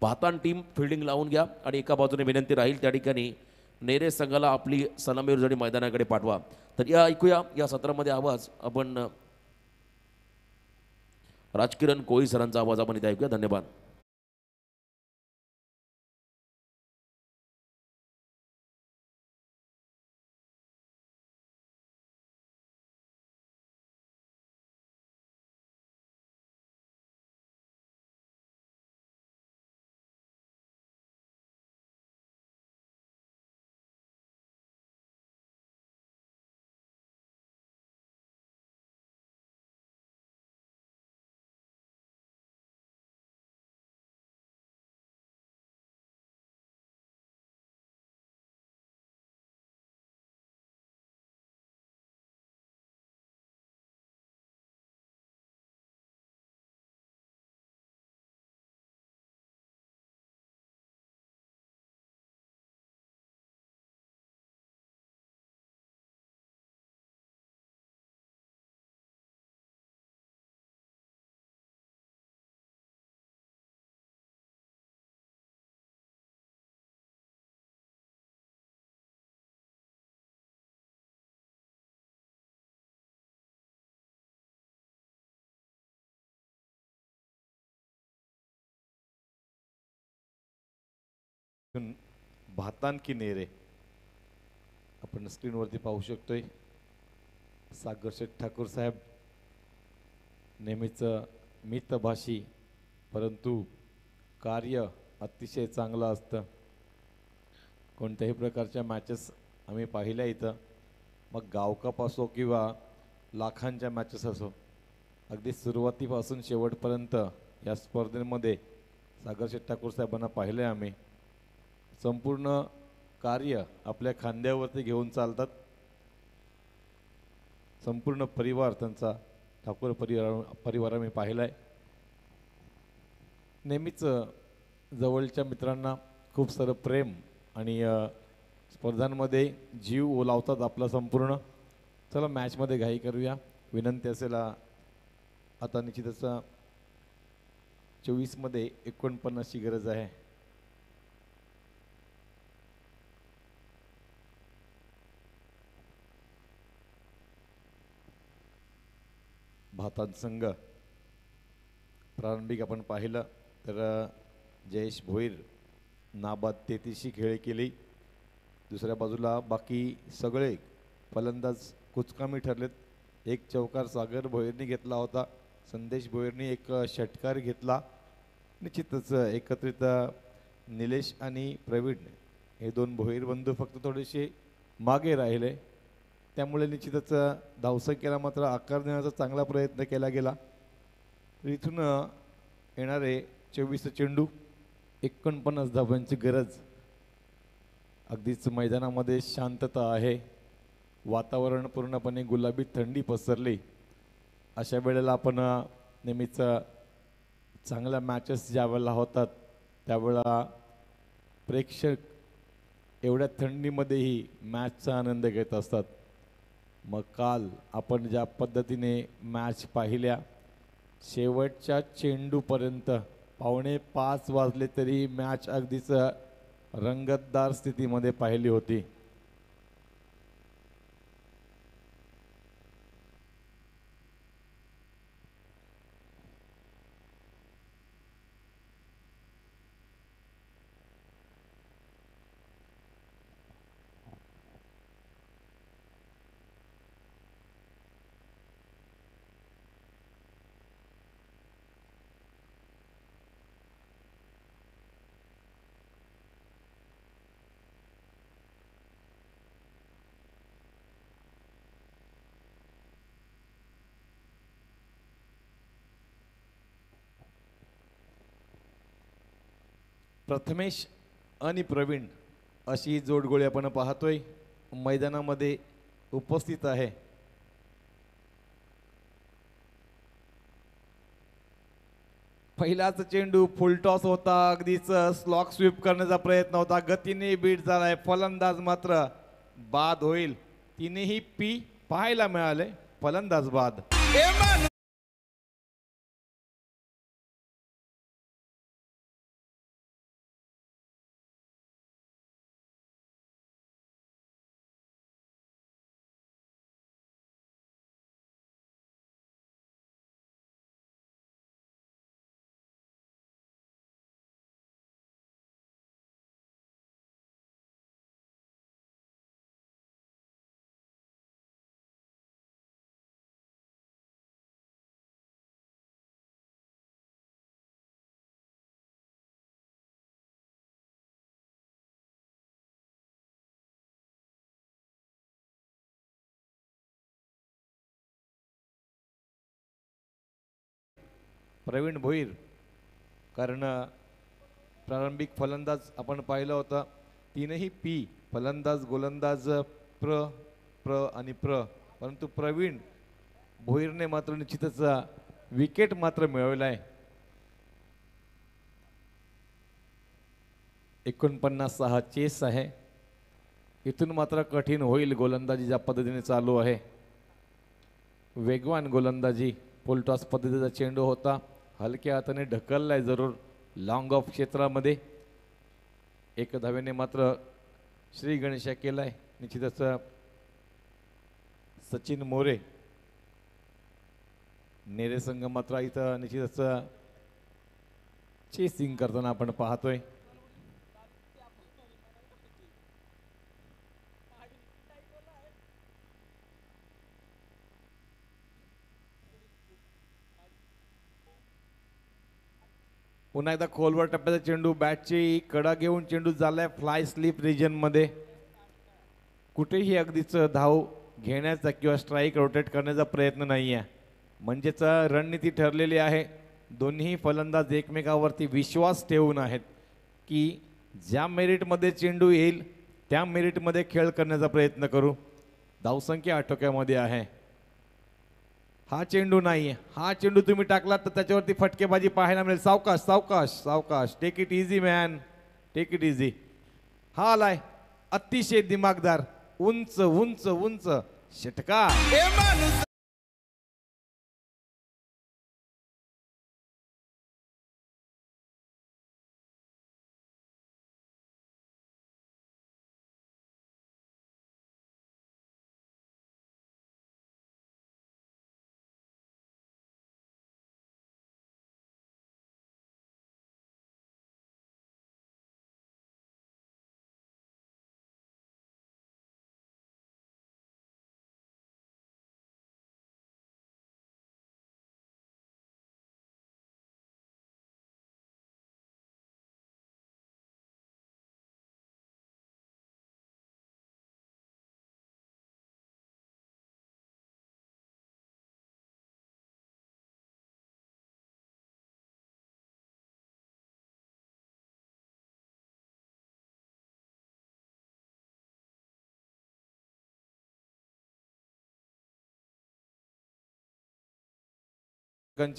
भातान टीम फिल्डिंग लावून घ्या आणि एका बाजूने विनंती राहील त्या ठिकाणी नेरे संघाला आपली सलामी उजळणी मैदानाकडे पाठवा. तर या ऐकूया या सत्रामध्ये आवाज आपण राजकिरण कोळी सरांचा आवाज आपण इथे ऐकूया. धन्यवाद. भातान की नेरे आपण स्क्रीनवरती पाहू शकतोय. सागर शेठ ठाकूर साहेब नेहमीच मितभाषी परंतु कार्य अतिशय चांगलं असतं. कोणत्याही प्रकारच्या मॅचेस आम्ही पाहिल्या इथं, मग गावकप असो किंवा लाखांच्या मॅचेस असो, अगदी सुरुवातीपासून शेवटपर्यंत या स्पर्धेमध्ये सागर शेठ ठाकूर साहेबांना पाहिले आम्ही. संपूर्ण कार्य आपल्या खांद्यावरती घेऊन चालतात. संपूर्ण परिवार त्यांचा ठाकूर परिवार मी पाहिला आहे. नेहमीच जवळच्या मित्रांना खूप सारं प्रेम आणि स्पर्धांमध्ये जीव ओलावतात आपला संपूर्ण. चला मॅचमध्ये घाई करूया. विनंती असेल आता निश्चितच 24मध्ये 49ची गरज आहे. भातान संघ प्रारंभिक आपण पाहिलं तर जयेश भोईर नाबाद 33शी खेळी केली. दुसऱ्या बाजूला बाकी सगळे फलंदाज कुचकामी ठरलेत. एक चौकार सागर भोईरनी घेतला होता, संदेश भोईरनी एक षटकार घेतला. निश्चितच एकत्रित निलेश आणि प्रवीण हे दोन भोईर बंधू फक्त थोडेसे मागे राहिले, त्यामुळे निश्चितच धावसंख्येला मात्र आकार देण्याचा चांगला प्रयत्न केला गेला. इथून येणारे 24 चेंडू 49 धावांची गरज. अगदीच मैदानामध्ये शांतता आहे, वातावरण पूर्णपणे गुलाबी थंडी पसरली. अशा वेळेला आपण नेहमीच चांगल्या मॅचेस ज्या वेळेला होतात त्यावेळेला प्रेक्षक एवढ्या थंडीमध्येही मॅचचा आनंद घेत असतात. मग काल आपण ज्या पद्धतीने मॅच पाहिल्या, शेवटच्या चेंडूपर्यंत 4:45 वाजले तरी मॅच अगदीच रंगतदार स्थितीमध्ये पाहिली होती. प्रथमेश आणि प्रवीण अशी जोडगोळी आपण पाहतोय मैदानामध्ये उपस्थित आहे. पहिलाच चेंडू फुल टॉस होता, अगदीच स्लॉक स्वीप करण्याचा प्रयत्न होता, गतीने बीट झालाय, फलंदाज मात्र बाद होईल. तिनेही पी पाहायला मिळाले, फलंदाज बाद. प्रवीण भोईर, कारण प्रारंभिक फलंदाज आपण पाहिलं होतं, तीनही पी, फलंदाज गोलंदाज प्र आणि परंतु प्रवीण भोईरने मात्र निश्चितच विकेट मात्र मिळवला आहे. 49 चेस आहे. इथून मात्र कठीण होईल गोलंदाजी ज्या पद्धतीने चालू आहे. वेगवान गोलंदाजी, फुलटॉस पद्धतीचा चेंडू होता, हलक्या हाताने ढकललाय जरूर लॉंग ऑफ क्षेत्रामध्ये. एक धावेने मात्र श्री गणेशा केलाय. निश्चितच सचिन मोरे नेरे संघ मात्र इथं निश्चितच चेसिंग करताना आपण पाहतोय. पुन्हा एकदा खोलवर टप्प्याचा चेंडू, बॅटची कडा घेऊन चेंडू झालाय फ्लाय स्लिप रिजन मध्ये. कुठेही अगदीच धाव घेण्याचा किंवा स्ट्राईक रोटेट करण्याचा प्रयत्न नाही आहे, म्हणजेच रणनीती ठरलेली आहे. दोन्ही फलंदाज एकमेकावरती विश्वास ठेवून आहेत की ज्या मेरिटमध्ये चेंडू येईल त्या मेरिटमध्ये खेळ करण्याचा प्रयत्न करू. धावसंख्या आटोक्यामध्ये आहे. हा चेंडू नाही, हा चेंडू तुम्ही टाकलात तर त्याच्यावरती फटकेबाजी पाहायला मिळेल. सावकाश सावकाश सावकाश, take it easy man, take it easy. हा आलाय अतिशय दिमागदार, उंच उंच उंच षटका.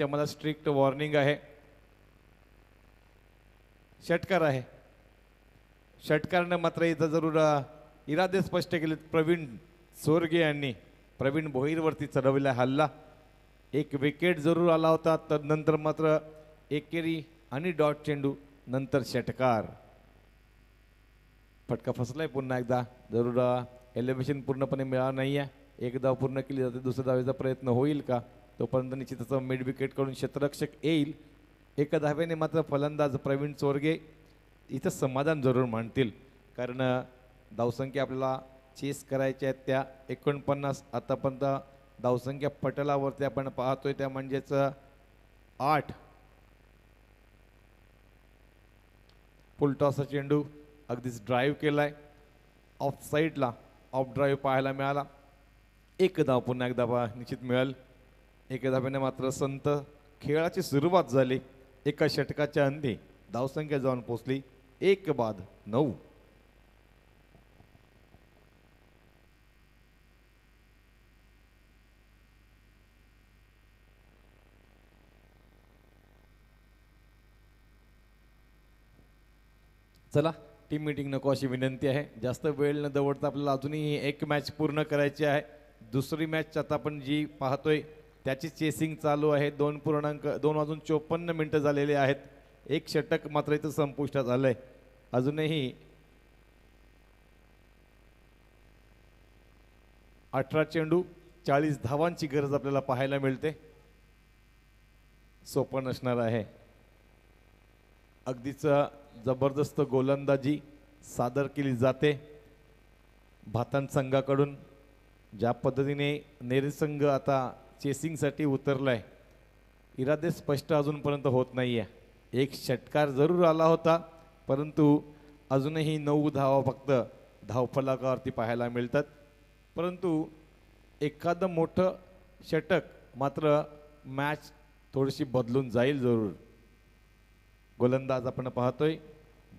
मला स्ट्रिक्ट वॉर्निंग आहे. षटकार आहे. षटकारने मात्र इथं जरूर इरादे स्पष्ट केलेत प्रवीण सोरगे यांनी. प्रवीण भोईरवरती चढवलेला हल्ला. एक विकेट जरूर आला होता, तदनंतर मात्र एकेरी आणि डॉट चेंडू, नंतर षटकार. फटका फसलाय पुन्हा एकदा. जरूर एलिव्हेशन पूर्णपणे मिळालं नाही आहे. एक धाव पूर्ण केली जाते, दुसऱ्या धावेचा प्रयत्न होईल का? तोपर्यंत निश्चितच मिड विकेटकडून क्षेत्ररक्षक येईल. एका धावेने मात्र फलंदाज प्रवीण चोरगे इथं समाधान जरूर मानतील, कारण धावसंख्या आपल्याला चेस करायच्या आहेत त्या 49. आतापर्यंत धावसंख्या पटलावरती आपण पाहतोय त्या म्हणजेच 8. फुलटॉसचा चेंडू अगदीच ड्राईव्ह केलाय ऑफ साईडला. ऑफ ड्राईव्ह पाहायला मिळाला. एक धाव पुन्हा एकदा निश्चित मिळेल. एका धाव्याने मात्र संत खेळाची सुरुवात झाली. एका षटकाच्या अंती धावसंख्या जाऊन पोचली 1-9. चला, टीम मीटिंग नको अशी विनंती आहे. जास्त वेळ न दवडता आपल्याला अजूनही एक मॅच पूर्ण करायची आहे. दुसरी मॅच आता आपण जी पाहतोय त्याची चेसिंग चालू आहे. 2:54 झालेले आहेत. एक षटक मात्र इथं संपुष्टात आलंय. अजूनही 18 चेंडू 40 धावांची गरज आपल्याला पाहायला मिळते. सोपं नसणार आहे. अगदीच जबरदस्त गोलंदाजी सादर केली जाते भातान संघाकडून. ज्या पद्धतीने नेरे संघ आता चेसिंगसाठी उतरलाय, इरादे स्पष्ट अजूनपर्यंत होत नाही आहे. एक षटकार जरूर आला होता, परंतु अजूनही 9 धावा फक्त धावफलकावरती पाहायला मिळतात. परंतु एखादं मोठं षटक मात्र मॅच थोडीशी बदलून जाईल जरूर. गोलंदाज आपण पाहतोय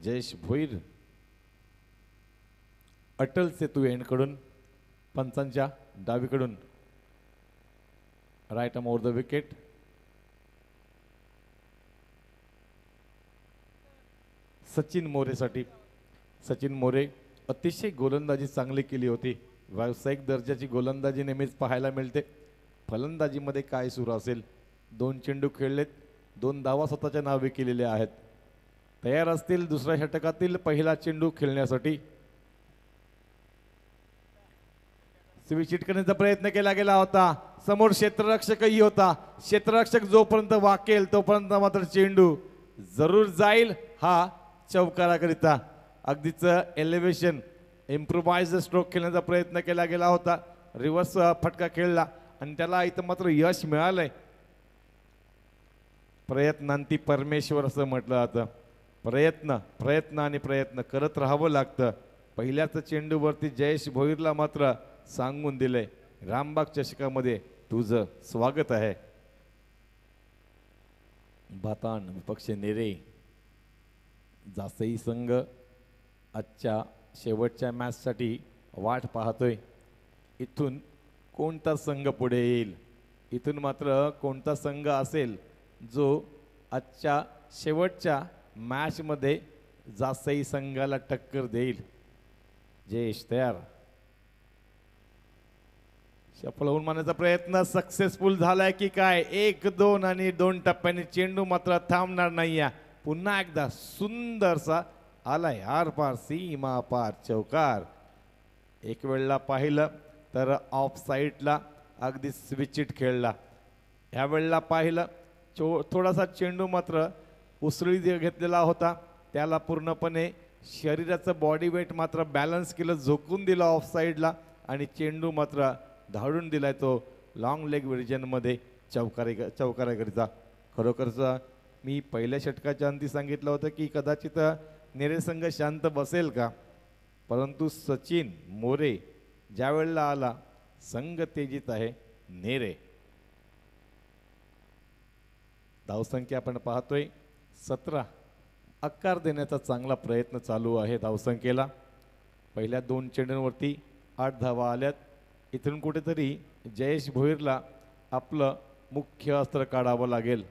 जयेश भोईर. अटल सेतू एंडकडून पंचांच्या डावीकडून right arm over the wicket. Sachin मोरेसाठी. सचिन मोरे अतिशय गोलंदाजी चांगली केली होती. व्यावसायिक दर्जाची गोलंदाजी नेहमीच पाहायला मिळते. फलंदाजीमध्ये काय सुरू असेल? 2 चेंडू खेळलेत, 2 धावा स्वतःच्या नावे केलेल्या आहेत. तयार असतील दुसऱ्या षटकातील पहिला चेंडू खेळण्यासाठी. स्विच करण्याचा प्रयत्न केला गेला होता. समोर क्षेत्ररक्षकही होता. क्षेत्ररक्षक जोपर्यंत वाकेल तोपर्यंत मात्र चेंडू जरूर जाईल. हा चौकाराकरिता अगदीच एलिव्हेशन इम्प्रोवाइज स्ट्रोक खेळण्याचा प्रयत्न केला गेला होता. रिव्हर्स फटका खेळला आणि त्याला इथं मात्र यश मिळालंय. प्रयत्नांती परमेश्वर असं म्हटलं जातं. प्रयत्न आणि प्रयत्न करत राहावं लागतं. पहिल्याच चेंडूवरती जयेश भोईरला मात्र सांगून दिलंय, रामबाग चषकामध्ये तुझं स्वागत आहे. भातान विपक्ष नेरे. जासई संघ आजच्या शेवटच्या मॅचसाठी वाट पाहतोय. इथून कोणता संघ पुढे येईल? इथून मात्र कोणता संघ असेल जो आजच्या शेवटच्या मॅचमध्ये जासई संघाला टक्कर देईल? जयेश तयार. सफल होऊन मारण्याचा प्रयत्न सक्सेसफुल झालाय की काय? 1-2 आणि 2 टप्प्याने चेंडू मात्र थांबणार नाहीये. पुन्हा एकदा सुंदरसा आलाय आर पार सीमा पार चौकार. एक वेळेला पाहिलं तर ऑफ साईडला अगदी स्विचिट खेळला. ह्या वेळेला पाहिलं थोडासा चेंडू मात्र उसळी घेतलेला होता. त्याला पूर्णपणे शरीराचं बॉडी वेट मात्र बॅलन्स केलं, झोकून दिला ऑफ साईडला आणि चेंडू मात्र धाडून दिलाय तो लॉंग लेग व्हर्जनमध्ये चौकाराकरिता. खरोखरच मी पहिल्या षटकाच्या अंती सांगितलं होतं की कदाचित नेरे संघ शांत बसेल का, परंतु सचिन मोरे ज्या वेळेला आला संघ तेजीत आहे नेरे. धावसंख्या आपण पाहतोय 17. आकार देण्याचा चांगला प्रयत्न चालू आहे धावसंख्येला. पहिल्या 2 चेंडूंवरती 8 धावा आल्यात. इथून कुठेतरी जयेश भोईरला आपलं मुख्य अस्त्र काढावं लागेल.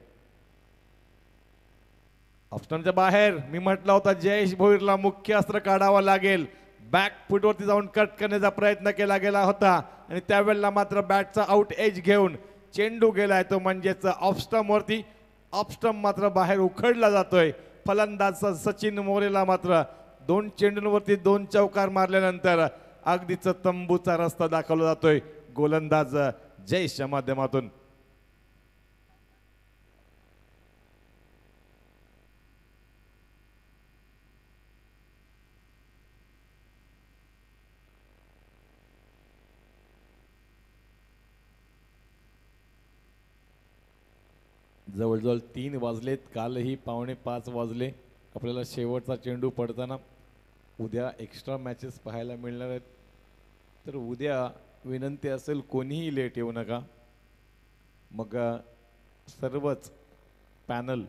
ऑप्शनच्या बाहेर मी म्हटलं होतं जयेश भोईरला मुख्य अस्त्र काढावं लागेल. बॅक फुटवरती जाऊन कट करण्याचा प्रयत्न केला गेला होता आणि त्यावेळेला मात्र बॅटचा आउट एज घेऊन चेंडू गेलाय तो म्हणजेच ऑफ स्टंप वरती. ऑफ स्टंप मात्र बाहेर उखडला जातोय. फलंदाज सचिन मोरेला मात्र 2 चेंडूंवरती 2 चौकार मारल्यानंतर अगदीच तंबूचा रस्ता दाखवला जातोय गोलंदाज जयेशच्या माध्यमातून. जवळजवळ 3 वाजलेत. कालही 4:45 वाजले. आपल्याला शेवटचा चेंडू पडताना उद्या एक्स्ट्रा मॅचेस पाहायला मिळणार आहेत. तर उद्या विनंती असेल कोणीही लेट येऊ नका. मग सर्वच पॅनल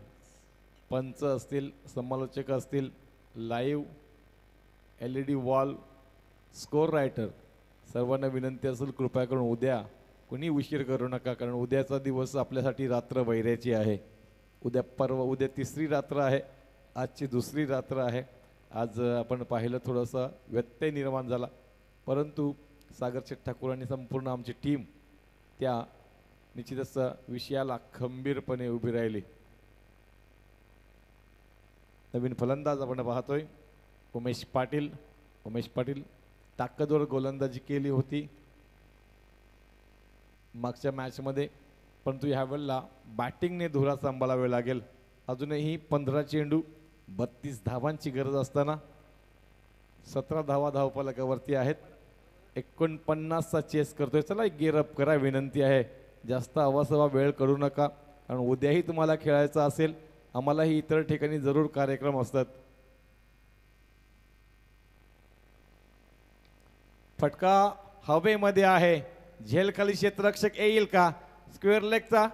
पंच असतील, समालोचक असतील, live LED wall, score writer सर्वांना विनंती असेल कृपया करून उद्या कोणी उशीर करू नका. कारण उद्याचा दिवस आपल्यासाठी रात्र वैऱ्याची आहे. उद्या तिसरी रात्र आहे. आजची दुसरी रात्र आहे. आज आपण पाहिलं थोडंसं व्यत्यय निर्माण झाला, परंतु सागरशेठ ठाकूर आणि संपूर्ण आमची टीम त्या निश्चितच विषयाला खंबीरपणे उभी राहिली. नवीन फलंदाज आपण पाहतोय उमेश पाटील. उमेश पाटील ताकदवर गोलंदाजी केली होती मागच्या मॅचमध्ये, परंतु ह्यावेळेला बॅटिंगने धुरा सांभाळावे लागेल. अजूनही 15 चेंडू 32 धावांची गरज असताना 17 धावा धावफलकावरती आहेत. 49चा चेस करतोय. चला एक गेअर अप करा, विनंती आहे. जास्त अवासवा वेळ करू नका, कारण उद्याही तुम्हाला खेळायचं असेल. आम्हालाही इतर ठिकाणी जरूर कार्यक्रम असतात. फटका हवेमध्ये आहे. झेलखाली क्षेत्ररक्षक येईल का? स्क्वेअर लेगचा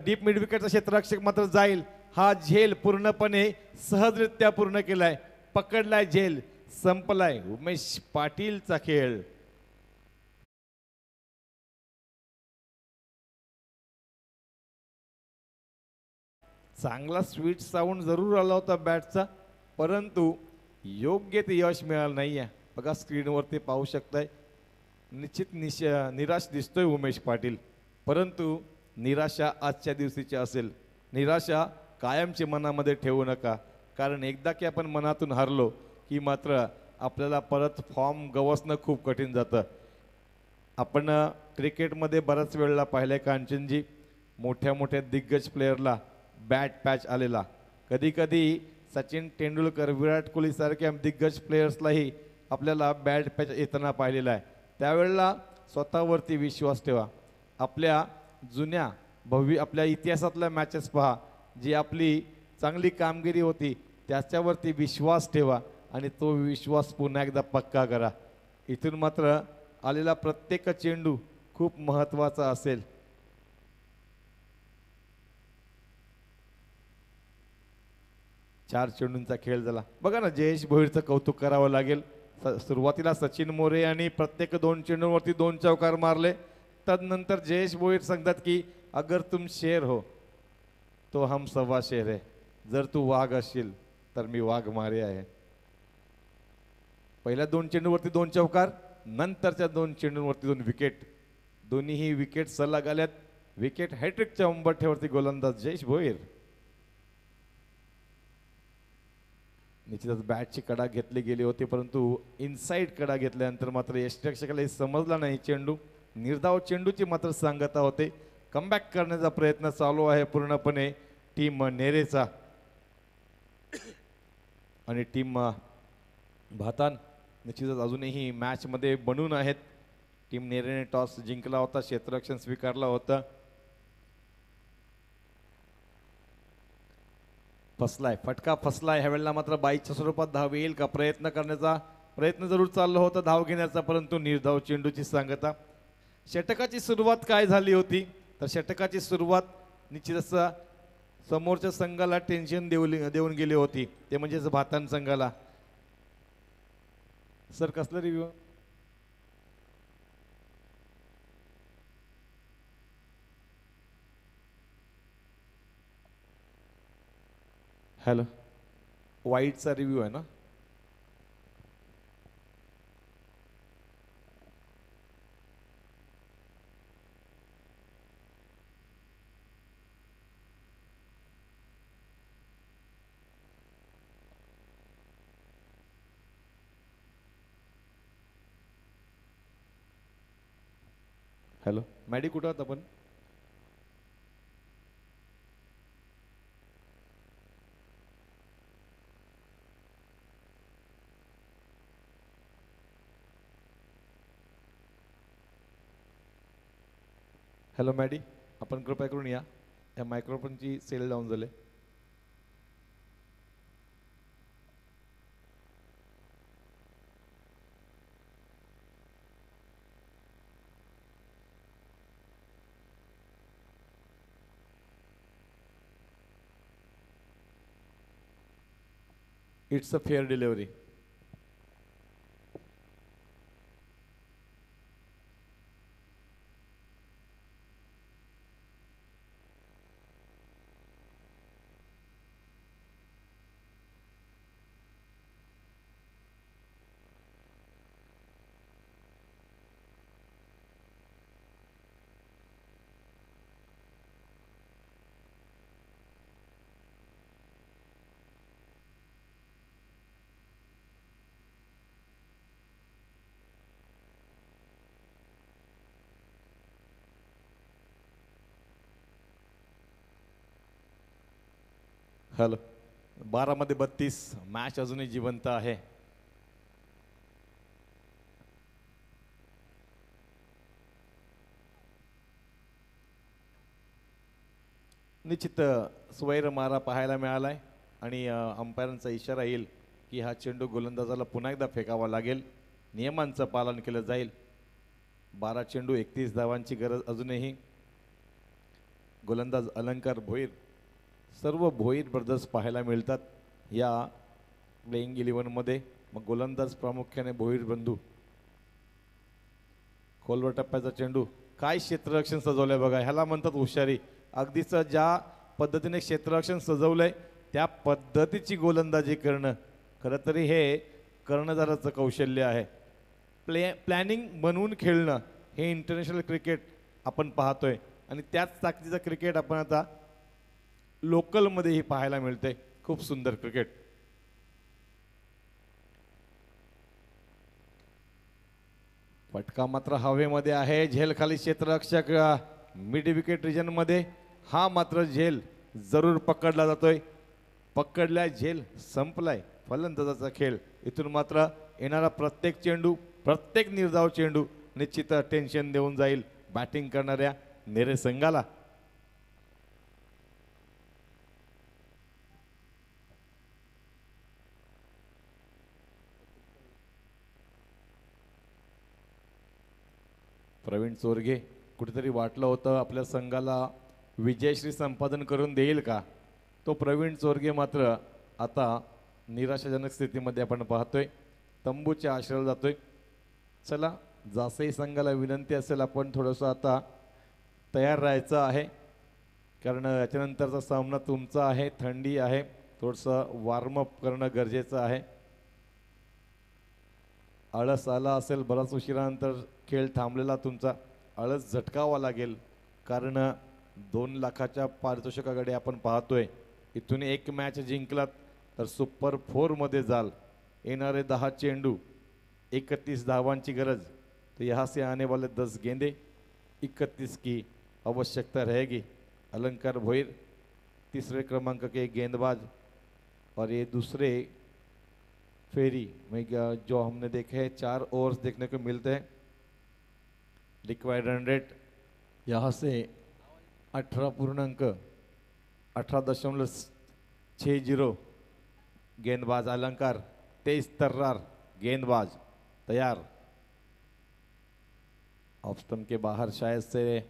डीप मिड विकेटचा क्षेत्ररक्षक मात्र जाईल. हा झेल पूर्णपणे सहजरित्या पूर्ण केलाय. पकडलाय झेल, संपलाय. उमेश पाटीलचा खेळ. चांगला स्वीट साऊंड जरूर आला होता बॅटचा, परंतु योग्य ते यश मिळालं नाहीये. बघा स्क्रीनवरती पाहू शकताय. निश्चित निराश दिसतोय उमेश पाटील, परंतु निराशा आजच्या दिवशीची असेल. निराशा कायमची मनामध्ये ठेवू नका, कारण एकदा की आपण मनातून हारलो की मात्र आपल्याला परत फॉर्म गवसणं खूप कठीण जातं. आपण क्रिकेटमध्ये बऱ्याच वेळेला पाहिलं कांचनजी, मोठ्या मोठ्या दिग्गज प्लेयरला बॅट पॅच आलेला. कधी कधी सचिन तेंडुलकर, विराट कोहली सारख्या दिग्गज प्लेयर्सलाही आपल्याला बॅट पॅच येताना पाहिलेला आहे. त्यावेळेला स्वतःवरती विश्वास ठेवा. आपल्या जुन्या आपल्या इतिहासातल्या मॅचेस पहा, जी आपली चांगली कामगिरी होती त्याच्यावरती विश्वास ठेवा आणि तो विश्वास पुन्हा एकदा पक्का करा. इथून मात्र आलेला प्रत्येक चेंडू खूप महत्त्वाचा असेल. चार चेंडूंचा खेळ झाला. बघा ना, जयेश भोईरचं कौतुक करावं लागेल. सुरुवातीला सचिन मोरे यांनी प्रत्येक 2 चेंडूंवरती 2 चौकार मारले. तदनंतर जयेश भोईर सांगतात की अगर तुम शेर हो तो हम सवा शेर है, जर तू वाघ असशील तर मी वाघ मारे आहे. पहिल्या 2 चेंडूवरती 2 चौकार, नंतरच्या 2 चेंडूंवरती 2 विकेट. दोन्हीही विकेट सलग आल्यात. विकेट हॅट्रिकच्या उंबरठ्यावरती गोलंदाज जयेश भोईर. निश्चितच बॅटची कडा घेतली गेली होती, परंतु इनसाइड कडा घेतल्यानंतर मात्र यष्टिरक्षकाला समजला नाही चेंडू. निर्धाव चेंडूची मात्र सांगता होते. कमबॅक करण्याचा प्रयत्न चालू आहे पूर्णपणे टीम नेरेचा आणि टीम भातान निश्चितच अजूनही मॅचमध्ये बनून आहेत. टीम नेरेने टॉस जिंकला होता, क्षेत्ररक्षण स्वीकारला होता. फसलाय, फटका फसलाय. ह्यावेळेला मात्र बाईच्या स्वरूपात धाव येईल का? करण्याचा प्रयत्न जरूर चालला होता धाव घेण्याचा, परंतु निर्धाव चेंडूची सांगता. षटकाची सुरुवात काय झाली होती? तर षटकाची सुरुवात निश्चितच समोरच्या संघाला टेन्शन देऊन गेली होती, ते म्हणजेच भातान संघाला. सर कसला रिव्ह्यू? हॅलो, वाईटचा रिव्ह्यू आहे ना? हॅलो मॅडी कुठं आहात आपण? हॅलो मॅडी, आपण कृपया करून या मायक्रोफोनची सेल डाऊन झाले. It's a fair delivery. Hello 12-32 match अजूनही जिवंत आहे. निश्चित स्वैर मारा पाहायला मिळालाय आणि अंपायरांचा इशारा येईल की हा चेंडू गोलंदाजाला पुन्हा एकदा फेकावा लागेल. नियमांचं पालन केलं जाईल. 12 चेंडू 31 धावांची गरज अजूनही. गोलंदाज अलंकार भोईर. सर्व भोईर ब्रदर्स पाहायला मिळतात या प्लेइंग 11मध्ये. मग गोलंदाज प्रामुख्याने भोईर बंधू. खोलवर टप्प्याचा चेंडू. काय क्षेत्ररक्षण सजवलंय बघा, ह्याला म्हणतात हुशारी. अगदीच ज्या पद्धतीने क्षेत्ररक्षण सजवलंय त्या पद्धतीची गोलंदाजी करणं खरं तरी हे कर्णधाराचं कौशल्य आहे. प्लॅनिंग बनवून खेळणं हे इंटरनॅशनल क्रिकेट आपण पाहतोय आणि त्याच ताकदीचं क्रिकेट आपण आता लोकलमध्येही पाहायला मिळते. खूप सुंदर क्रिकेट. फटका मात्र हवेमध्ये आहे. झेल खाली क्षेत्ररक्षक मिड विकेट रिजन मध्ये. हा मात्र झेल जरूर पकडला जातोय. पकडलाय झेल, संपलाय फलंदाजाचा खेळ. इथून मात्र येणारा प्रत्येक चेंडू, प्रत्येक निर्धाव चेंडू निश्चित टेन्शन देऊन जाईल बॅटिंग करणाऱ्या नेरे संघाला. प्रवीण चोरगे कुठेतरी वाटलं होतं आपल्या संघाला विजयश्री संपादन करून देईल का, तो प्रवीण चोरगे मात्र आता निराशाजनक स्थितीमध्ये आपण पाहतोय. तंबूच्या आश्रयाला जातोय. चला जासई संघाला विनंती असेल आपण थोडंसं आता तयार राहायचं आहे, कारण याच्यानंतरचा सामना तुमचा आहे. थंडी आहे, थोडंसं वॉर्मअप करणं गरजेचं आहे. आळस आला असेल, बराच उशिरानंतर खेळ थांबलेला तुमचा. आळस झटकावा लागेल, कारण 2 लाखाच्या पारितोषिकाकडे आपण पाहतोय. इथून एक मॅच जिंकलात तर सुपर 4मध्ये जाल. येणारे 10 चेंडू, 31 धावांची गरज. तो यहाँ से आने वाले 10 गेंदे, 31 की आवश्यकता रहेगी. अलंकार भोईर तीसरे क्रमांक के गेंदबाज और ये दूसरे फेरी में जो हमने देखे हैं 4 ओवर्स देखने को मिलते हैं. रिक्वायर्ड रन रेट यहाँ से 18.60. गेंदबाज अलंकार. तेज तर्रार गेंदबाज तैयार. ऑफ स्टंप के बाहर शायद से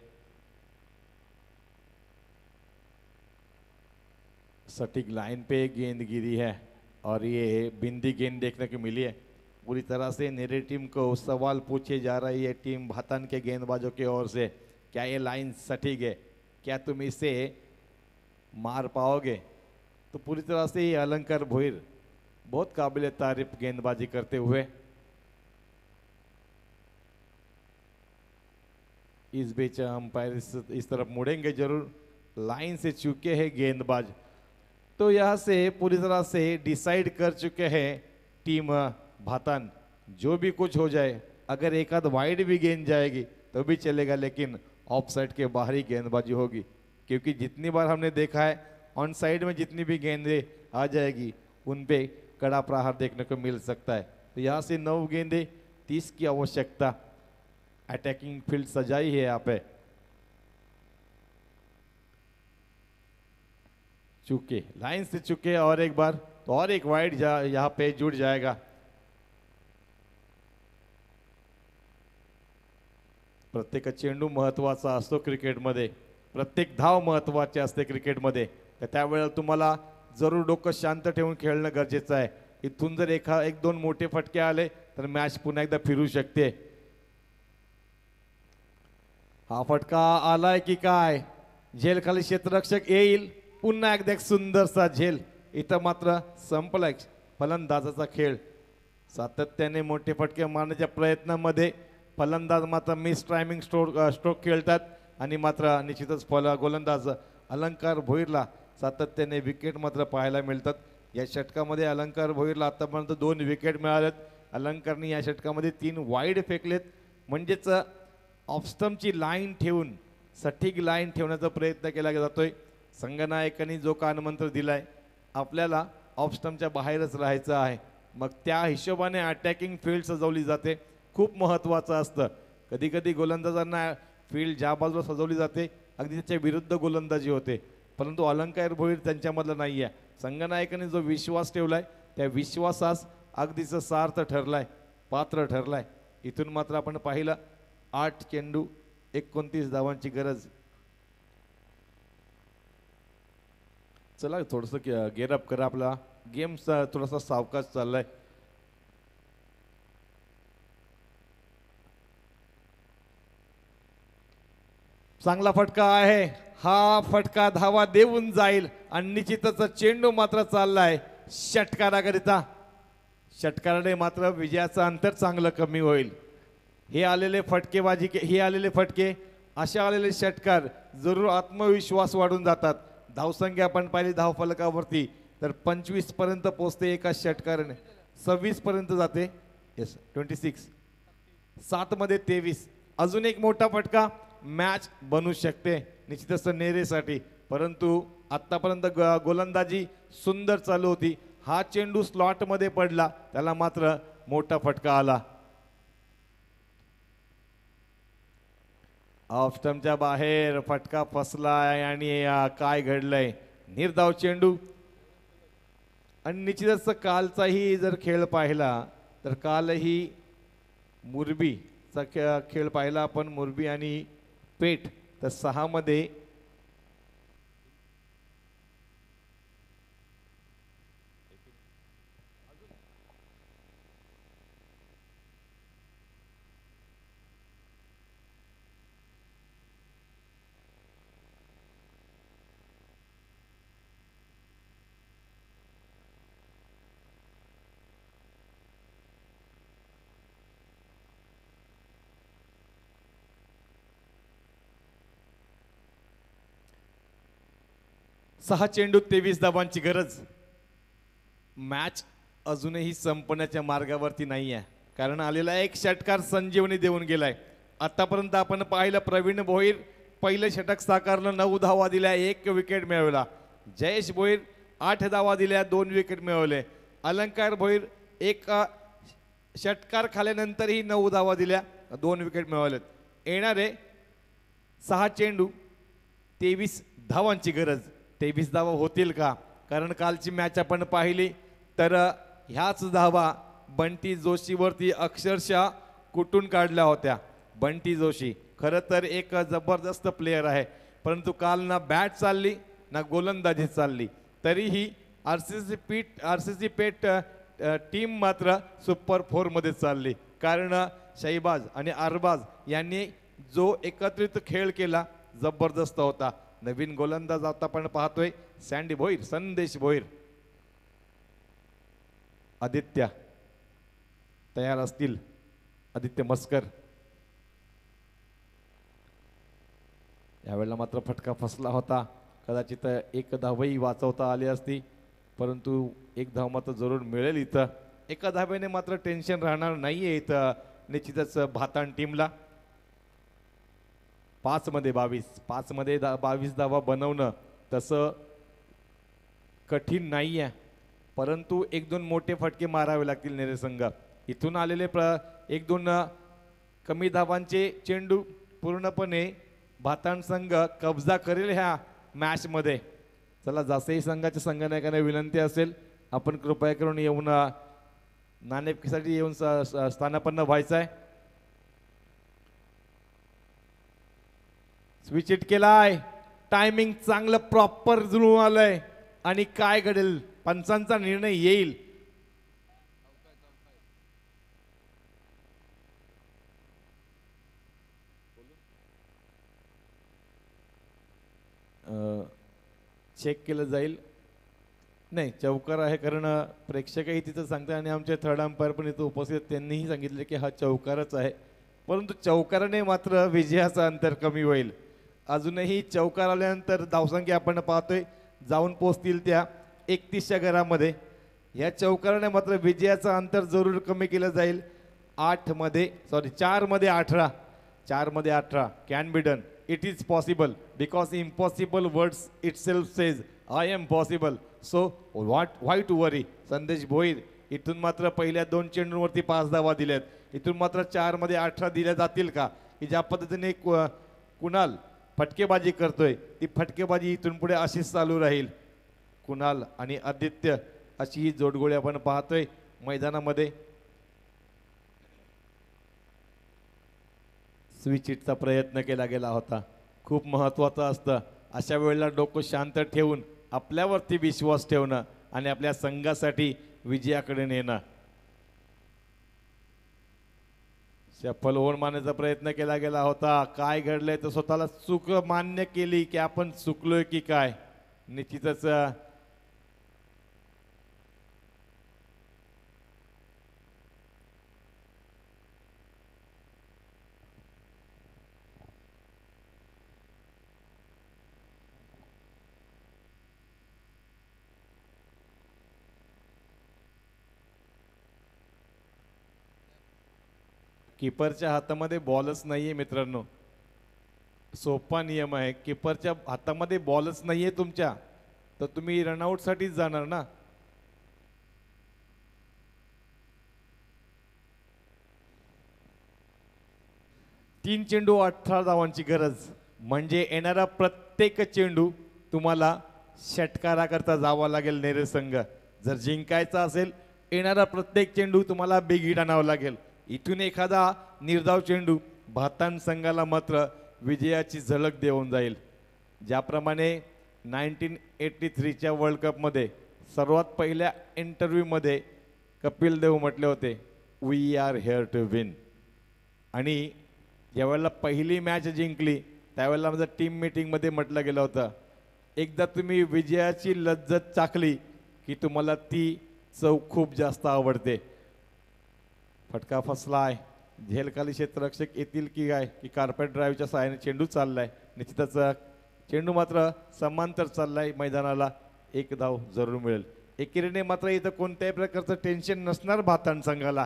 सटीक लाइन पे गेंद गिरी है और ये बिंदी गेंद देखने को मिली है. पूरी तरह से नेरे टीम को सवाल पूछे जा रही है टीम भातन के गेंदबाजों की ओर से, क्या ये लाइन सटीक है, क्या तुम इसे मार पाओगे. तो पूरी तरह से ये अलंकार भोईर बहुत काबिल तारीफ गेंदबाजी करते हुए इस बीच अंपायर इस तरफ मुड़ेंगे जरूर. लाइन से चुके हैं गेंदबाज, तो यहाँ से पूरी तरह से डिसाइड कर चुके हैं टीम भातन. जो भी कुछ हो जाए, अगर एक आध वाइड भी गेंद जाएगी तो भी चलेगा, लेकिन ऑफ साइड के बाहर ही गेंदबाजी होगी, क्योंकि जितनी बार हमने देखा है ऑन साइड में जितनी भी गेंदें आ जाएगी उन पे कड़ा प्रहार देखने को मिल सकता है। तो यहाँ से 9 गेंदें 30 की आवश्यकता, अटैकिंग फील्ड सजाई है यहाँ पे। चुके लाइन से चुके और एक बार तो और एक वाइड यहाँ पे जुड़ जाएगा। प्रत्येक चेंडू महत्वाचा असतो क्रिकेटमध्ये, प्रत्येक धाव महत्वाची असते क्रिकेटमध्ये, तर त्यावेळेला तुम्हाला जरूर डोकं शांत ठेवून खेळणं गरजेचं आहे। इथून जर एक दोन मोठे फटके आले तर मॅच पुन्हा एकदा फिरू शकते। हा फटका आलाय की काय, झेल खाली क्षेत्ररक्षक येईल, पुन्हा एकदा एक सुंदरसा झेल। इथं मात्र संपलाय फलंदाजाचा खेळ। सातत्याने मोठे फटके मारण्याच्या प्रयत्नामध्ये फलंदाज मात्र मिस टायमिंग स्ट्रोक खेळतात आणि मात्र निश्चितच गोलंदाज अलंकार भोईरला सातत्याने विकेट मात्र पाहायला मिळतात। या षटकामध्ये अलंकार भोईरला आतापर्यंत 2 विकेट मिळालेत। अलंकारने या षटकामध्ये 3 वाईड फेकलेत, म्हणजेच ऑफस्टम्पची लाईन ठेवून सटीक लाईन ठेवण्याचा प्रयत्न केला जातोय। संघनायकांनी जो कानमंत्र दिलाय आपल्याला ऑफस्टम्पच्या बाहेरच राहायचं आहे, मग त्या हिशोबाने अटॅकिंग फील्ड सजवली जाते। खूप महत्त्वाचं असतं, कधी कधी गोलंदाजांना फील्ड ज्या बाजूला सजवली जाते अगदी त्याच्या विरुद्ध गोलंदाजी होते, परंतु अलंकार भोईर त्यांच्यामधला नाही आहे। संघनायकाने जो विश्वास ठेवलाय त्या विश्वासास अगदीच सार्थ ठरलाय, पात्र ठरलाय। इथून मात्र आपण पाहिलं 8 चेंडू 29 धावांची गरज। चला थोडंसं गेअरअप करा, आपला गेम थोडासा सावकाश चाललाय। चांगला फटका आहे, हा फटका धावा देऊन जाईल आणि निश्चितच चेंडू मात्र चाललाय षटकाराकरिता। षटकाराने मात्र विजयाचं अंतर चांगलं कमी होईल। हे आलेले फटके अशा आलेले षटकार जरूर आत्मविश्वास वाढून जातात। धावसंख्या आपण पाहिली धावफलकावरती तर 25 पर्यंत पोहोचते एका षटकाराने, 26 पर्यंत जाते। येस 26, 7 मध्ये 23। अजून एक मोठा फटका मॅच बनू शकते निश्चितच नेरेसाठी, परंतु आतापर्यंत गोलंदाजी सुंदर चालू होती। हा चेंडू स्लॉट मध्ये पडला, त्याला मात्र मोठा फटका आला। ऑफ स्टंपच्या बाहेर फटका फसलाय आणि काय घडलंय, निर्धाव चेंडू। आणि निश्चितच कालचाही जर खेळ पाहिला तर कालही मुरबीचा खेळ पाहिला आपण, मुरबी आणि पेठ, तर 6 मध्ये सहा चेंडू 23 धावांची गरज। मॅच अजूनही संपण्याच्या मार्गावरती नाही आहे, कारण आलेला एक षटकार संजीवनी देऊन गेलाय। आतापर्यंत आपण पाहिलं प्रवीण भोईर पहिलं षटक साकारलं, 9 धावा दिल्या, 1 विकेट मिळवला। जयेश भोईर 8 धावा दिल्या, 2 विकेट मिळवले। अलंकार भोईर एक षटकार खाल्यानंतरही 9 धावा दिल्या, 2 विकेट मिळवलेत। येणारे 6 चेंडू 23 धावांची गरज। 23 धावा होतील का, कारण कालची मॅच आपण पाहिली तर ह्याच धावा बंटी जोशीवरती अक्षरशः कुटून काढल्या होत्या। बंटी जोशी खरं तर एक जबरदस्त प्लेयर आहे, परंतु काल ना बॅट चालली ना गोलंदाजी चालली, तरीही आरसीसी पेठ टीम मात्र सुपर 4 मध्ये चालली, कारण शहीबाज आणि अरबाज यांनी जो एकत्रित खेळ केला जबरदस्त होता। नवीन गोलंदाज आता आपण पाहतोय सँडी भोईर, संदेश भोईर। आदित्य तयार असतील, आदित्य मस्कर। यावेळेला मात्र फटका फसला होता, कदाचित 1 धावही वाचवता आली असती, परंतु 1 धाव मात्र जरूर मिळेल इथं। 1 धावेने मात्र टेन्शन राहणार नाहीये इथं निश्चितच भाताण टीमला। 5मध्ये 22, 5मध्ये 22 धावा बनवणं तसं कठीण नाही आहे, परंतु 1-2 मोठे फटके मारावे लागतील नेरे संघ. इथून आलेले 1-2 कमी धावांचे चेंडू पूर्णपणे भाताण संघ कब्जा करेल ह्या मॅचमध्ये. चला, जास्तही संघाच्या संघनायकांना विनंती असेल, आपण कृपया करून येऊन नाणेफेकीसाठी येऊन स्थानापन्न व्हायचं आहे. स्विच इट केलाय, टायमिंग चांगलं प्रॉपर जुळून आलंय आणि काय घडेल, पंचांचा निर्णय येईल. चेक केलं जाईल. नाही, चौकार आहे, कारण प्रेक्षकही तिथं सांगतात आणि आमचे थर्ड अंपायर पण इथं उपस्थित आहेत, त्यांनीही सांगितले की हा चौकारच आहे. परंतु चौकाराने मात्र विजयाचं अंतर कमी होईल. अजूनही चौकार आल्यानंतर धावसंख्या आपण पाहतोय जाऊन पोचतील त्या 31च्या घरामध्ये. या चौकाराने मात्र विजयाचं अंतर जरूर कमी केलं जाईल. 4मध्ये 18, 4मध्ये 18 can be done. It is possible because impossible words itself says I am possible. So why to worry. Sandesh Bhoir इथून मात्र पहिल्या 2 चेंडूंवरती 5 धावा दिल्यात. इथून मात्र 4मध्ये 18 दिल्या जातील का, की ज्या पद्धतीने कुणाल फटकेबाजी करतोय ती फटकेबाजी इथून पुढे अशीच चालू राहील. कुणाल आणि आदित्य अशी ही जोडगोळी आपण पाहतोय मैदानामध्ये. स्विच इटचा प्रयत्न केला गेला होता. खूप महत्त्वाचं असतं अशा वेळेला डोकं शांत ठेवून आपल्यावरती विश्वास ठेवणं आणि आपल्या संघासाठी विजयाकडे नेणं. शफल होऊन मारण्याचा प्रयत्न केला गेला होता. काय घडलंय तर स्वतःला चूक मान्य केली की आपण चुकलोय की काय. निश्चितच कीपरच्या हातामध्ये बॉलच नाहीये मित्रांनो. सोपा नियम आहे, कीपरच्या हातामध्ये बॉलच नाहीये तुमच्या, तर तुम्ही रनआउट साठीच जाणार ना. तीन चेंडू 18 धावांची गरज, म्हणजे येणारा प्रत्येक चेंडू तुम्हाला षटकाराकरता जावा लागेल नेरे संघ. जर जिंकायचा असेल येणारा प्रत्येक चेंडू तुम्हाला बिग हिट आणावा लागेल. इथून एखादा निर्धाव चेंडू भाताण संघाला मात्र विजयाची झलक देऊन जाईल. ज्याप्रमाणे 1983च्या वर्ल्ड कपमध्ये सर्वात पहिल्या इंटरव्ह्यूमध्ये कपिल देव म्हटले होते, we are here to win. आणि ज्यावेळेला पहिली मॅच जिंकली त्यावेळेला माझं टीम मीटिंगमध्ये म्हटलं गेलं होतं, एकदा तुम्ही विजयाची लज्जत चाखली की तुम्हाला ती चव खूप जास्त आवडते. फटका फसलाय, झेलखाली क्षेत्ररक्षक येतील की काय, की कार्पेट ड्राईव्हच्या सहाय्याने चेंडू चाललाय. निश्चितच चेंडू मात्र समांतर चाललाय मैदानाला, एक धाव जरूर मिळेल. एकीने मात्र इथं कोणत्याही प्रकारचं टेन्शन नसणार भाताण संघाला.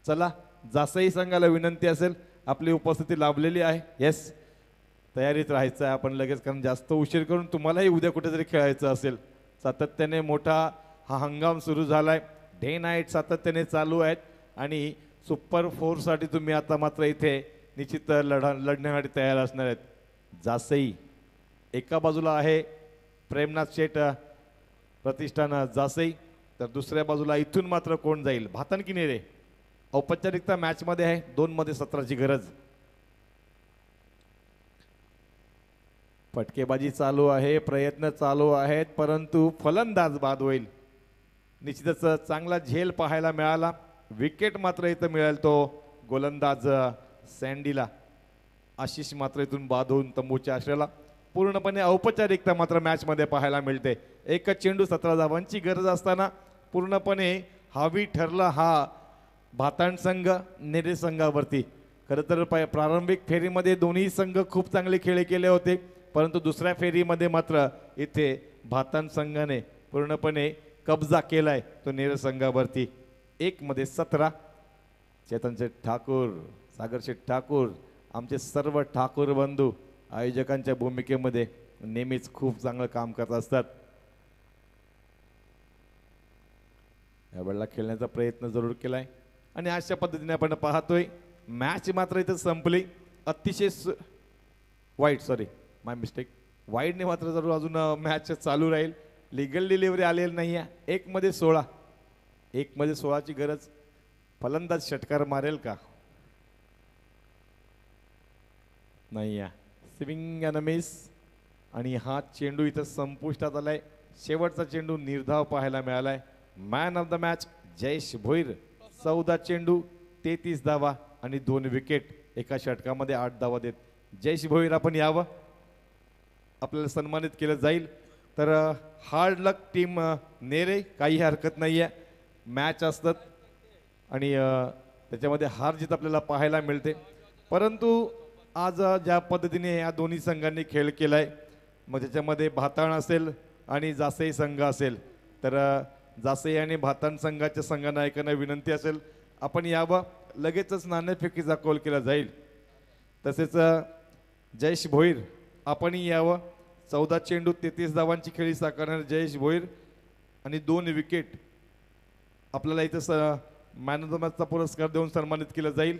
चला, जासई संघाला विनंती असेल, आपली उपस्थिती लाभलेली आहे. येस, तयारीत राहायचं आहे आपण लगेच, कारण जास्त उशीर करून तुम्हालाही उद्या कुठेतरी खेळायचं असेल. सातत्याने मोठा हा हंगाम सुरू झालाय, डे नाईट सातत्याने चालू आहेत आणि सुपर 4साठी तुम्ही आता मात्र इथे निश्चित लढण्यासाठी तयार असणार आहेत. जासई एका बाजूला आहे प्रेमनाथ शेठ प्रतिष्ठान जासई, तर दुसऱ्या बाजूला इथून मात्र कोण जाईल, भाताण की नेरे. औपचारिकता मॅचमध्ये आहे, 2मध्ये 17ची गरज. फटकेबाजी चालू आहे, प्रयत्न चालू आहेत, परंतु फलंदाज बाद होईल. निश्चितच चांगला झेल पाहायला मिळाला. विकेट मात्र इथं मिळेल तो गोलंदाज सँडीला. आशिष मात्र इथून बाद होऊन तंबूच्या आश्रयाला. पूर्णपणे औपचारिकता मात्र मॅचमध्ये पाहायला मिळते. एक चेंडू 17 धावांची गरज असताना पूर्णपणे हावी ठरला हा भाताण संघ नेरे संघावरती. खरं तर प्रारंभिक फेरीमध्ये दोन्ही संघ खूप चांगले खेळ केले होते, परंतु दुसऱ्या फेरीमध्ये मात्र इथे भाताण संघाने पूर्णपणे कब्जा केलाय तो नेरे संघावरती. 1मध्ये 17. चेतन शेठ ठाकूर, सागर शेठ ठाकूर, आमचे सर्व ठाकूर बंधू आयोजकांच्या भूमिकेमध्ये नेहमीच खूप चांगलं काम करत असतात. यावेळेला खेळण्याचा प्रयत्न जरूर केलाय आणि अशा पद्धतीने आपण पाहतोय मॅच मात्र इथं संपली. अतिशय वाईट माय मिस्टेक वाईटने मात्र जरूर अजून मॅच चालू राहील. लिगल डिलिव्हरी आलेली नाही आहे. 1 मध्ये 16 1 मध्ये 16ची गरज. फलंदाज षटकार मारेल का? नाही आहे. स्विंग अँड मिस आणि हा चेंडू इथं संपुष्टात आलाय. शेवटचा चेंडू निर्धाव पाहायला मिळालाय. Man of the match Jayesh Bhoir. 14 चेंडू 33 धावा आणि 2 विकेट. एका षटकामध्ये 8 धावा देत जयेश भोईर आपण यावं, आपल्याला सन्मानित केलं जाईल. तर हार्ड लक टीम नेरे, काही हरकत नाही आहे. मॅच असतात आणि त्याच्यामध्ये हार जीत आपल्याला पाहायला मिळते. परंतु आज ज्या पद्धतीने या दोन्ही संघांनी खेळ केलाय, मग त्याच्यामध्ये भाताण असेल आणि जासई संघ असेल, तर जासई आणि भाताण संघाच्या संघनायकांना विनंती असेल आपण यावं. लगेचच नाणेफेकीचा कॉल केला जाईल. तसेच जयेश भोईर आपणही यावं. 14 चेंडू 33 धावांची खेळी साकारणारे जयेश भोईर आणि 2 विकेट. आपल्याला इथं मॅन ऑफ द मॅचचा पुरस्कार देऊन सन्मानित केलं जाईल.